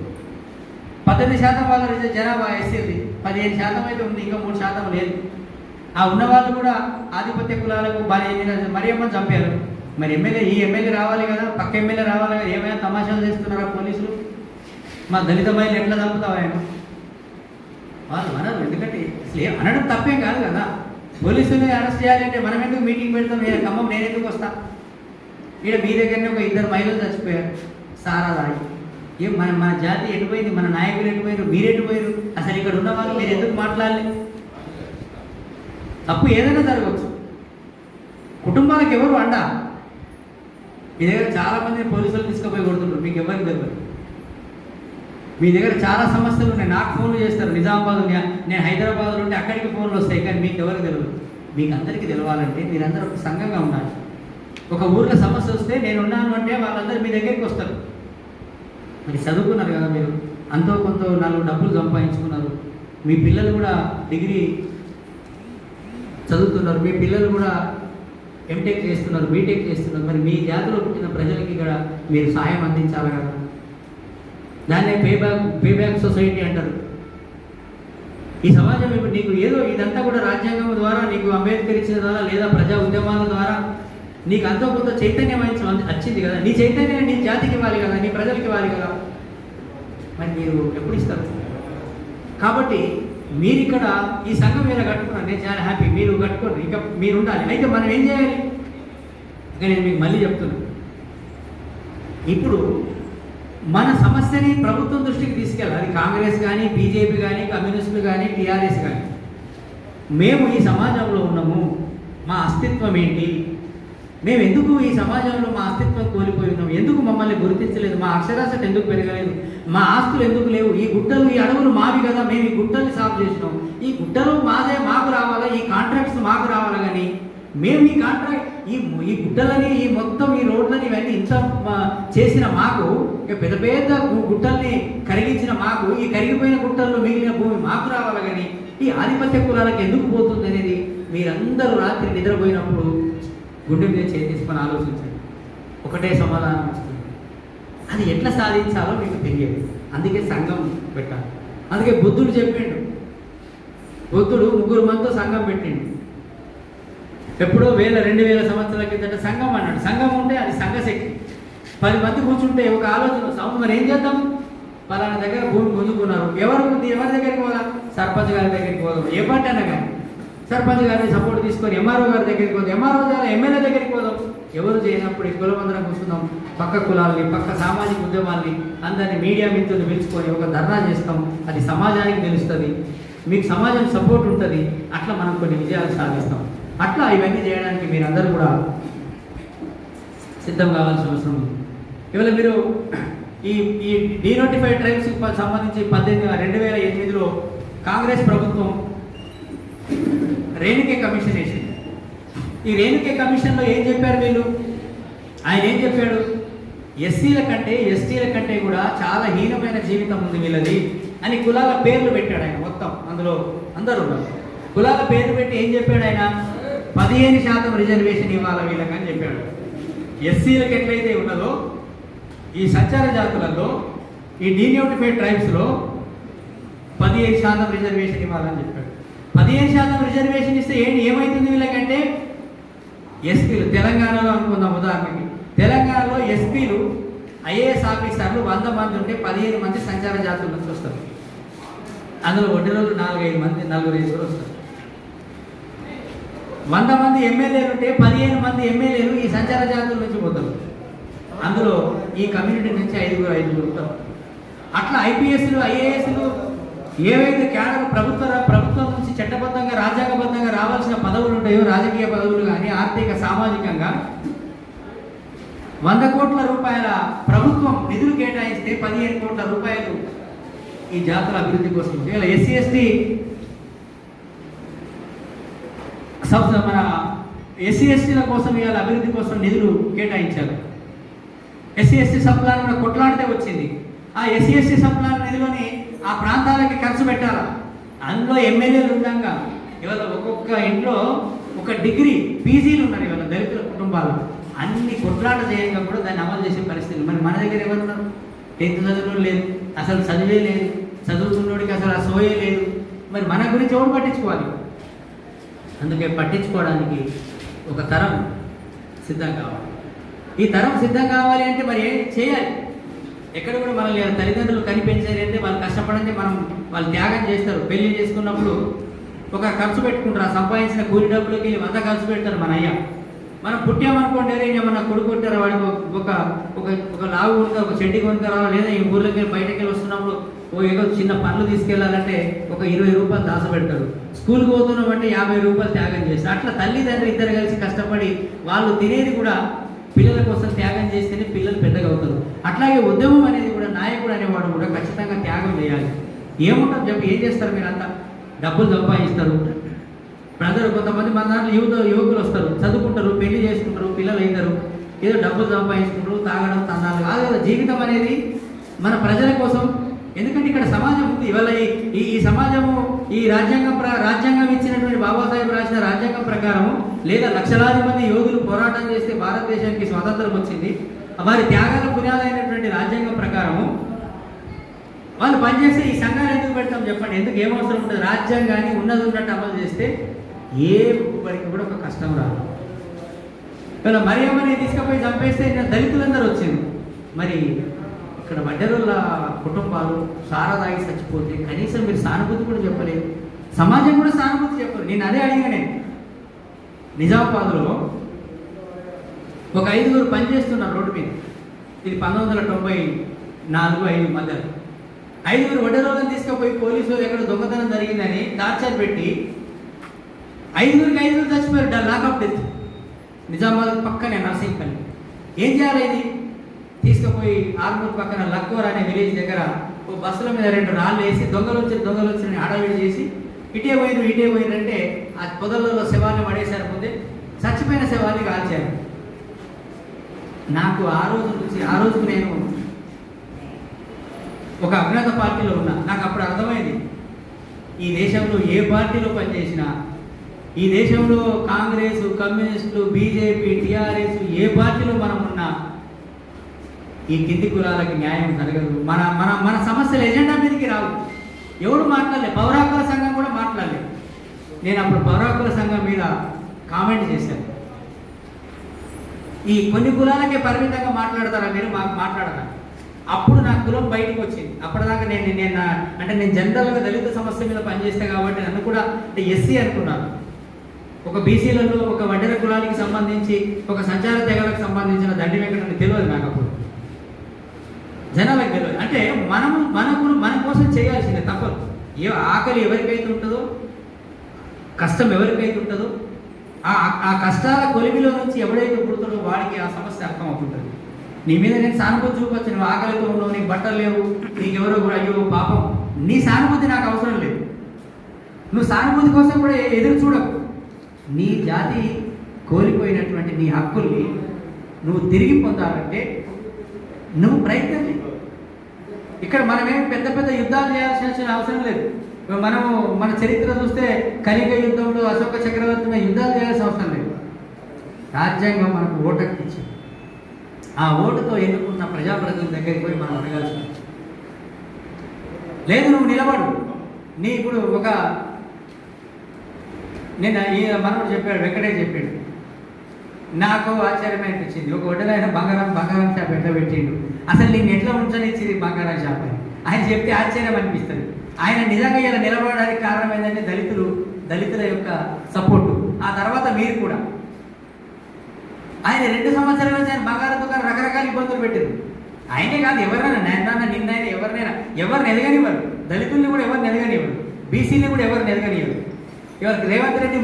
18% వాళ్ళ జనాభా ఎస్సీది, 15% అయితే ఉంది, ఇంకా 3% లేదు. ఆ ఉన్నవాళ్ళు కూడా ఆధిపత్య కులాలకు మరియమ్మని చంపారు. మరి ఈ ఎమ్మెల్యే రావాలి కదా, పక్క ఎమ్మెల్యే రావాలి కదా. ఏమైనా తమాషాలు చేస్తున్నారా పోలీసులు? మా దళిత మహిళలు ఎట్లా చంపుతావా ఆయన? వాళ్ళు అనరు. ఎందుకంటే అసలు అనడం తప్పేం కాదు కదా. పోలీసుని అరెస్ట్ చేయాలంటే మనం ఎందుకు మీటింగ్ పెడతాం? ఖమ్మం నేను ఎందుకు వస్తా? ఇక్కడ మీ దగ్గరనే ఒక 2 మహిళలు చచ్చిపోయారు సారా తాగి. ఏం మన జాతి ఎటుపోయింది, మన నాయకులు ఎటుపోయారు, మీరు ఎటుపోయారు? అసలు ఇక్కడ ఉన్న వాళ్ళు మీరు ఎందుకు మాట్లాడలేదు? తప్పు ఏదైనా జరగవచ్చు, కుటుంబాలకు ఎవరు అండ? మీ దగ్గర చాలా మంది పోలీసులు తీసుకుపోయి కొడుతుంటారు, మీకు ఎవరికి తెలియదు. మీ దగ్గర చాలా సమస్యలు ఉన్నాయి, నాకు ఫోన్లు చేస్తారు. నిజామాబాద్ నేను హైదరాబాద్లో ఉంటే అక్కడికి ఫోన్లు వస్తాయి, కానీ మీకు ఎవరికి తెలియదు. మీకు అందరికీ తెలవాలంటే మీరందరూ ఒక సంఘంగా ఉండాలి. ఒక ఊర్లో సమస్య వస్తే నేను ఉన్నాను అంటే వాళ్ళందరూ మీ దగ్గరికి వస్తారు. మరి చదువుకున్నారు కదా మీరు, అంతో కొంత 4 డబ్బులు సంపాదించుకున్నారు, మీ పిల్లలు కూడా డిగ్రీ చదువుతున్నారు, మీ పిల్లలు కూడా ఎంటెక్ చేస్తున్నారు, బీటెక్ చేస్తున్నారు. మరి మీ జాతిలో పుట్టిన ప్రజలకి ఇక్కడ మీరు సాయం అందించాలి కదా. దాన్నే పేబ్యాక్ సొసైటీ అంటారు. ఈ సమాజం ఇప్పుడు నీకు ఏదో ఇదంతా కూడా రాజ్యాంగం ద్వారా, నీకు అంబేద్కర్ ఇచ్చిన ద్వారా, లేదా ప్రజా ఉద్యమాల ద్వారా నీకు అంతో కొంత చైతన్యం వచ్చింది కదా. నీ చైతన్యం నీ జాతికి ఇవ్వాలి కదా, నీ ప్రజలకి ఇవ్వాలి కదా. మరి మీరు ఎప్పుడు ఇస్తారు? కాబట్టి మీరు ఇక్కడ ఈ సంఘం మీద కట్టుకున్నారు, నేను చాలా హ్యాపీ. మీరు కట్టుకోండి, ఇంకా మీరు ఉండాలి. అయితే మనం ఏం చేయాలి? ఇంకా నేను మీకు మళ్ళీ చెప్తున్నాను, ఇప్పుడు మన సమస్యని ప్రభుత్వం దృష్టికి తీసుకెళ్ళాలి. అది కాంగ్రెస్ కానీ, బీజేపీ కానీ, కమ్యూనిస్టులు కానీ, టీఆర్ఎస్ కానీ. మేము ఈ సమాజంలో ఉన్నాము, మా అస్తిత్వం ఏంటి, మేము ఎందుకు ఈ సమాజంలో మా అస్తిత్వం కోల్పోయి ఉన్నాం, ఎందుకు మమ్మల్ని గుర్తించలేదు, మా అక్షరాస్యత ఎందుకు పెరగలేదు, మా ఆస్తులు ఎందుకు లేవు, ఈ గుట్టలు ఈ అడవులు మావి కదా, మేము ఈ గుట్టల్ని సాఫ్ చేసినాం, ఈ గుట్టలు మాదే, మాకు రావాలా, ఈ కాంట్రాక్ట్స్ మాకు రావాలా, కానీ మేము ఈ కాంట్రాక్ట్ ఈ గుట్టలని, ఈ మొత్తం ఈ రోడ్లని ఇవన్నీ ఇంత చేసిన మాకు, ఇక పెద్ద పెద్ద గుట్టల్ని కరిగించిన మాకు, ఈ కరిగిపోయిన గుట్టల్లో మిగిలిన భూమి మాకు రావాలి, కానీ ఈ ఆధిపత్య కులాలకు ఎందుకు పోతుంది అనేది మీరందరూ రాత్రి నిద్రపోయినప్పుడు గుండె మీద చేసుకొని ఆలోచించండి. ఒకటే సమాధానం వస్తుంది, అది ఎట్లా సాధించాలో మీకు తెలియదు. అందుకే సంఘం పెట్టాలి. అందుకే బుద్ధుడు చెప్పిండు, బుద్ధుడు 3 మందితో సంఘం పెట్టిండు. ఎప్పుడో 2000 సంవత్సరాల కిందట సంఘం అన్నాడు. సంఘం ఉంటే అది సంఘశక్తి. 10 మంది కూర్చుంటే ఒక ఆలోచన, సౌండ్ మరి ఏం చేద్దాం, పలానా దగ్గర భూమి గుంజుకున్నారు, ఎవరి దగ్గరికి పోదా, సర్పంచ్ గారి దగ్గరికి పోదాం, ఏ పార్టీ అన్నా కానీ సర్పంచ్ గారిని సపోర్ట్ తీసుకొని ఎంఆర్ఓ గారి దగ్గరికి పోదాం, ఎంఆర్ఓ గారు ఎమ్మెల్యే దగ్గరికి పోదాం. ఎవరు చేయనప్పుడు ఈ కులమందరం కూర్చుందాం, పక్క కులాలని, పక్క సామాజిక ఉద్యమాల్ని అందరినీ మీడియా మిత్రులు పిలుచుకొని ఒక ధర్నా చేస్తాం. అది సమాజానికి తెలుస్తుంది, మీకు సమాజం సపోర్ట్ ఉంటుంది. అట్లా మనం కొన్ని విజయాలు సాధిస్తాం. అట్లా ఇవన్నీ చేయడానికి మీరందరూ కూడా సిద్ధం కావాల్సిన అవసరం ఉంది. ఇవాళ మీరు ఈ డీనోటిఫైడ్ ట్రైబ్స్ సంబంధించి 2008లో కాంగ్రెస్ ప్రభుత్వం రేణుకే కమిషన్ వేసింది. ఈ రేణుకే కమిషన్లో ఏం చెప్పారు వీళ్ళు? ఆయన ఏం చెప్పాడు? ఎస్సీల కంటే ఎస్టీల కంటే కూడా చాలా హీనమైన జీవితం ఉంది వీళ్ళది అని కులాల పేర్లు పెట్టాడు ఆయన. మొత్తం అందులో అందరూ ఉన్నారు. కులాల పేర్లు పెట్టి ఏం చెప్పాడు ఆయన? 15% రిజర్వేషన్ ఇవ్వాలి వీళ్ళకని చెప్పాడు. ఎస్సీలకు ఎట్లయితే ఉన్నదో ఈ సంచార జాతులలో, ఈ డీనోటిఫైడ్ ట్రైబ్స్లో 15% రిజర్వేషన్ ఇవ్వాలని చెప్పాడు. 15% రిజర్వేషన్ ఇస్తే ఏమవుతుంది వీళ్ళకంటే, ఎస్పీలు తెలంగాణలో అనుకుందాం ఉదాహరణకి, తెలంగాణలో ఎస్పీలు ఐఏఎస్ ఆఫీసర్లు 100 మంది ఉంటే 15 మంది సంచార జాతుల నుంచి వస్తారు. అందులో ఒకటి రోజు 4-5 మంది, 4-5 వస్తారు. 100 మంది ఎమ్మెల్యేలు ఉంటే 15 మంది ఎమ్మెల్యేలు ఈ సంచార జాతుల నుంచి పోతారు. అందులో ఈ కమ్యూనిటీ నుంచి 5 ఉంటారు. అట్లా ఐపీఎస్లు, ఐఏఎస్లు ఏవైతే కేంద్ర ప్రభుత్వం నుంచి చట్టబద్ధంగా, రాజ్యాంగబద్ధంగా రావాల్సిన పదవులు ఉంటాయో, రాజకీయ పదవులు కానీ, ఆర్థిక, సామాజికంగా 100 కోట్ల రూపాయల ప్రభుత్వం నిధులు కేటాయిస్తే 15 కోట్ల రూపాయలు ఈ జాతుల అభివృద్ధి కోసం. ఇలా ఎస్సీ ఎస్టీ మన ఎస్సీ ఎస్టీల కోసం ఇవాళ అభివృద్ధి కోసం నిధులు కేటాయించారు. ఎస్సీ ఎస్టీ సప్లాన్ కూడా కొట్లాడితే వచ్చింది. ఆ ఎస్సీ ఎస్టీ సప్లాన్ నిధులని ఆ ప్రాంతాలకి ఖర్చు పెట్టాలా. అందులో ఎమ్మెల్యేలు ఉండగా ఇవాళ ఒక్కొక్క ఇంట్లో 1 డిగ్రీ పీజీలు ఉన్నారు ఇవాళ దళితుల కుటుంబాలు. అన్ని కొట్లాట చేయంగా కూడా దాన్ని అమలు చేసే పరిస్థితి. మరి మన దగ్గర ఎవరున్నారు? 10th చదువులు లేదు, అసలు చదివే లేదు, చదువుతున్నోడికి అసలు ఆ సోయే లేదు. మరి మన గురించి ఎవరు పట్టించుకోవాలి? అందుకే పట్టించుకోవడానికి ఒక తరం సిద్ధం కావాలి. ఈ తరం సిద్ధం కావాలి అంటే మరి ఏం చేయాలి? ఎక్కడ కూడా మనల్ని తల్లిదండ్రులు కనిపించారు అంటే వాళ్ళు కష్టపడంటే వాళ్ళు త్యాగం చేస్తారు. పెళ్లి చేసుకున్నప్పుడు ఒక ఖర్చు పెట్టుకుంటారు. ఆ సంపాదించిన కూలి డబ్బులకి 100 ఖర్చు పెడతారు మన అయ్య. మనం పుట్టామనుకోండి, అరే ఏమన్నా కొడుకు కొట్టారా వాడికి ఒక ఒక ఒక లావు కొనుక ఒక చెడ్డి కొనుకరా, లేదా ఈ ఊర్లోకి వెళ్ళి బయటకు వెళ్ళి వస్తున్నప్పుడు ఏదో చిన్న పనులు తీసుకెళ్లాలంటే ఒక 20 రూపాయలు దాచబెడతారు. స్కూల్కి పోతున్నామంటే 50 రూపాయలు త్యాగం చేస్తారు. అట్లా తల్లిదండ్రులు ఇద్దరు కలిసి కష్టపడి వాళ్ళు తినేది కూడా పిల్లల కోసం త్యాగం చేస్తేనే పిల్లలు పెద్దగా అవుతారు. అట్లాగే ఉద్యమం అనేది కూడా నాయకుడు అనేవాడు కూడా ఖచ్చితంగా త్యాగం చేయాలి. ఏముంటుంది చెప్పి ఏం చేస్తారు మీరంతా? డబ్బులు సంపాదిస్తారు. ప్రజలు కొంతమంది మన దాంట్లో యువకులు వస్తారు, చదువుకుంటారు, పెళ్లి చేసుకుంటారు, పిల్లలు అవుతారు, ఏదో డబ్బులు సంపాదించుకుంటారు, తాగడం తన్నాలు కాదు కదా. జీవితం అనేది మన ప్రజల కోసం. ఎందుకంటే ఇక్కడ సమాజం ఉంది. ఇవాళ ఈ సమాజము ఈ రాజ్యాంగం ఇచ్చినటువంటి బాబాసాహెబ్ రాసిన రాజ్యాంగం ప్రకారము, లేదా లక్షలాది మంది యోధులు పోరాటం చేస్తే భారతదేశానికి స్వాతంత్రం వచ్చింది. వారి త్యాగాల పునాదైనటువంటి రాజ్యాంగం ప్రకారము వాళ్ళు పనిచేస్తే ఈ సంఘాలు ఎందుకు పెడతాం చెప్పండి? ఎందుకు ఏమవసరం ఉంటుంది? రాజ్యాంగాన్ని ఉన్నట్టు అమలు చేస్తే ఏ వారికి కూడా ఒక కష్టం రాదు. ఇలా మరియమ్మని తీసుకుపోయి చంపేస్తే దళితులందరూ వచ్చింది. మరి ఇక్కడ వడ్డెరుల కుటుంబాలు సారా తాగి చచ్చిపోతే కనీసం మీరు సానుభూతి కూడా చెప్పలేదు. సమాజం కూడా సానుభూతి చెప్పలేదు. నేను అదే అడిగా. నేను నిజామాబాద్లో ఒక 5గురు పనిచేస్తున్నారు రోడ్డు మీద. ఇది 1994-5 మధ్య 5గురు వడ్డెరోళ్ళని తీసుకుపోయి పోలీసులు ఎక్కడ దొంగతనం జరిగిందని టార్చర్ పెట్టి 5గురికి చచ్చిపోయారు. Lockup death. నిజామాబాద్ పక్కనే నర్సింగ్పల్లి. ఏం చేయాలి? ఇది తీసుకుపోయి ఆర్మూర్ పక్కన లక్కోర్ అనే విలేజ్ దగ్గర ఓ బస్సుల మీద 2 రాళ్ళు వేసి దొంగలు వచ్చి హడావిడి చేసి ఇటే పోయినంటే ఆ పొదలలో శవాన్ని పడేశారు. ముందే చచ్చిపోయిన శవాన్ని కాల్చారు. నాకు ఆ రోజు నేను ఒక అజ్ఞాత పార్టీలో ఉన్నా. నాకు అప్పుడు అర్థమైంది, ఈ దేశంలో ఏ పార్టీలో పనిచేసినా, ఈ దేశంలో కాంగ్రెస్, కమ్యూనిస్టులు, బీజేపీ, టీఆర్ఎస్ ఏ పార్టీలో మనం ఉన్నా ఈ కింది కులాలకి న్యాయం జరగదు. మన మన మన సమస్యలు ఎజెండా మీదకి రావు. ఎవడు మాట్లాడలే. పౌర హక్కుల సంఘం కూడా మాట్లాడలేదు. నేను అప్పుడు పౌర హక్కుల సంఘం మీద కామెంట్ చేశాను. ఈ కొన్ని కులాలకే పరిమితంగా మాట్లాడతారా మీరు? మాకు మాట్లాడరా? అప్పుడు నా కులం బయటకు వచ్చింది. అప్పటిదాకా నేను జనరల్గా దళిత సమస్య మీద పనిచేస్తే కాబట్టి నన్ను కూడా ఎస్సీ అనుకున్నాను. ఒక బీసీలలో ఒక వడ్డెర కులానికి సంబంధించి ఒక సంచార తెగలకు సంబంధించిన దండి వెంకటని తెలియదు నాకు. అప్పుడు జనాలకు తెలియదు. అంటే మన కోసం చేయాల్సిందే, తప్పదు. ఆకలి ఎవరికైతే ఉంటుందో, కష్టం ఎవరికైతే ఉంటుందో, ఆ కష్టాల కొలిమిలో నుంచి ఎవడైతే పుడుతుందో వాడికి ఆ సమస్య అర్థం అవుతుంటుంది. నీ మీద నేను సానుభూతి చూపొచ్చు. నువ్వు ఆకలితో ఉండవు, నీకు బట్టలు లేవు, నీకెవరో కూడా అయ్యో పాపం. నీ సానుభూతి నాకు అవసరం లేదు. నువ్వు సానుభూతి కోసం కూడా ఎదురు చూడకు. నీ జాతి కోల్పోయినటువంటి నీ హక్కుల్ని నువ్వు తిరిగి పొందాలంటే నువ్వు ప్రయత్నం చేయి. ఇక్కడ మనమేం పెద్ద పెద్ద యుద్ధాలు చేయాల్సిన అవసరం లేదు. మన చరిత్ర చూస్తే కలిగ యుద్ధంలో అశోక చక్రవర్తి యుద్ధాలు చేయాల్సిన అవసరం లేదు. రాజ్యాంగం మనకు ఓటు ఇచ్చింది. ఆ ఓటుతో ఎన్నుకున్న ప్రజాప్రతినిధుల దగ్గరికి పోయి మనం అడగాల్సిన లేదు. నువ్వు నిలబడు. నీ ఇప్పుడు నేను మనోడు చెప్పాడు, వెంకటేష్ చెప్పాడు, నాకు ఆశ్చర్యం అనిపించింది. ఒక వడ్డలైన బంగారం షాప్ ఎట్లా పెట్టిండు, అసలు నేను ఎట్లా ఉంచనిచ్చింది బంగారం షాప్ అని ఆయన చెప్తే ఆశ్చర్యం అనిపిస్తుంది. ఆయన నిజంగా ఇలా నిలబడడానికి కారణం ఏంటంటే దళితుల యొక్క సపోర్టు. ఆ తర్వాత మీరు కూడా ఆయన 2 సంవత్సరాల నుంచి ఆయన బంగారం దుకాణం రకరకాల ఇబ్బందులు పెట్టారు. ఆయనే కాదు, ఎవరైనా నిన్నైనా ఎవరిని ఎదగనివ్వరు. దళితుల్ని కూడా ఎవరిని ఎదగనివ్వరు. బీసీని కూడా ఎవరిని ఎదగనివ్వరు. ఇవాళ రేవంత్ రెడ్డి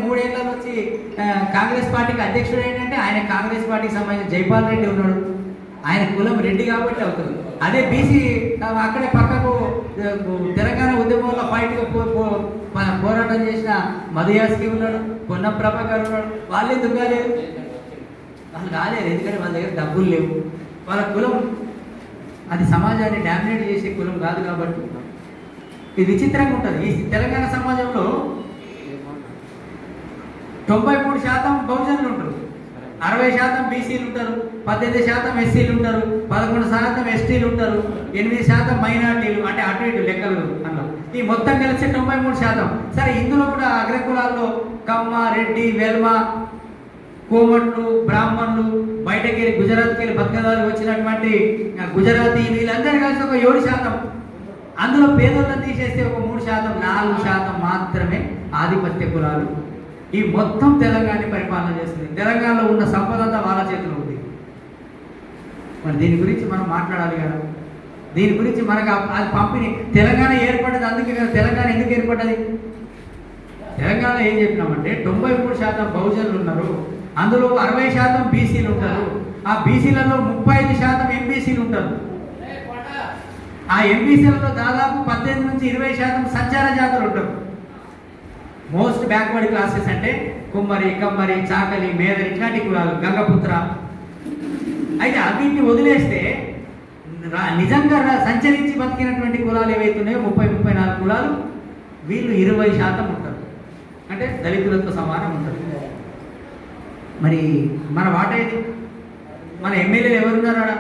మూడేళ్ల నుంచి కాంగ్రెస్ పార్టీకి అధ్యక్షుడు ఏంటంటే ఆయన కాంగ్రెస్ పార్టీకి సంబంధించిన జైపాల్ రెడ్డి ఉన్నాడు. ఆయన కులం రెడ్డి కాబట్టి అవుతుంది. అదే బీసీ అక్కడే పక్కకు తెలంగాణ ఉద్యమంలో ఫైట్గా పోరాటం చేసిన మధుయాస్కి ఉన్నాడు, పొన్నం ప్రభాకర్ ఉన్నాడు. వాళ్ళు ఎందుకు కాలేదు? వాళ్ళు కాలేదు ఎందుకంటే వాళ్ళ దగ్గర డబ్బులు లేవు. వాళ్ళ కులం అది సమాజాన్ని డామినేట్ చేసే కులం కాదు కాబట్టి ఇది విచిత్రంగా ఉంటుంది. ఈ తెలంగాణ సమాజంలో 93% బహుజనులు ఉంటారు, 60% బీసీలు ఉంటారు, 18% ఎస్సీలు ఉంటారు, 11% ఎస్టీలు ఉంటారు, 8% మైనార్టీలు. అంటే అటు ఇటు లెక్కలు అన్నారు. ఈ మొత్తం కలిసి 93%. సరే, ఇందులో కూడా అగ్రకులాల్లో కమ్మ, రెడ్డి, వెల్మ, కోమట్లు, బ్రాహ్మణులు, బయటకి వెళ్ళి గుజరాత్కి వెళ్ళి బతకదారు వచ్చినటువంటి గుజరాతీ వీళ్ళందరూ కలిసి ఒక 7%. అందులో పేదోళ్ళని తీసేస్తే ఒక 3%, 4% మాత్రమే ఆధిపత్య కులాలు. ఈ మొత్తం తెలంగాణ పరిపాలన చేస్తుంది. తెలంగాణలో ఉన్న సంపద అంతా వాళ్ళ చేతిలో ఉంది. మరి దీని గురించి మనం మాట్లాడాలి కదా. దీని గురించి మనకు అది పంపిణీ తెలంగాణ ఏర్పడ్డది అందుకే కదా. తెలంగాణ ఎందుకు ఏర్పడ్డది? తెలంగాణలో ఏం చెప్పినామంటే 93% బహుజనులు ఉన్నారు, అందులో 60% బీసీలు ఉంటారు, ఆ బీసీలలో 35% ఎంబీసీలు ఉంటారు. ఆ ఎంబీసీలలో దాదాపు 18 నుంచి 20% సంచార జాతులు ఉంటారు. మోస్ట్ బ్యాక్వర్డ్ క్లాసెస్ అంటే కుమ్మరి, కమ్మరి, చాకలి, మేదరి ఇట్లాంటి కులాలు, గంగపుత్ర. అయితే అన్నింటిని వదిలేస్తే నిజంగా సంచరించి బతికినటువంటి కులాలు ఏవైతున్నాయో 30-34 కులాలు, వీళ్ళు 20% ఉంటారు. అంటే దళితులతో సమానం ఉంటారు. మరి మన వాటా ఏది? మన ఎమ్మెల్యేలు ఎవరున్నారు?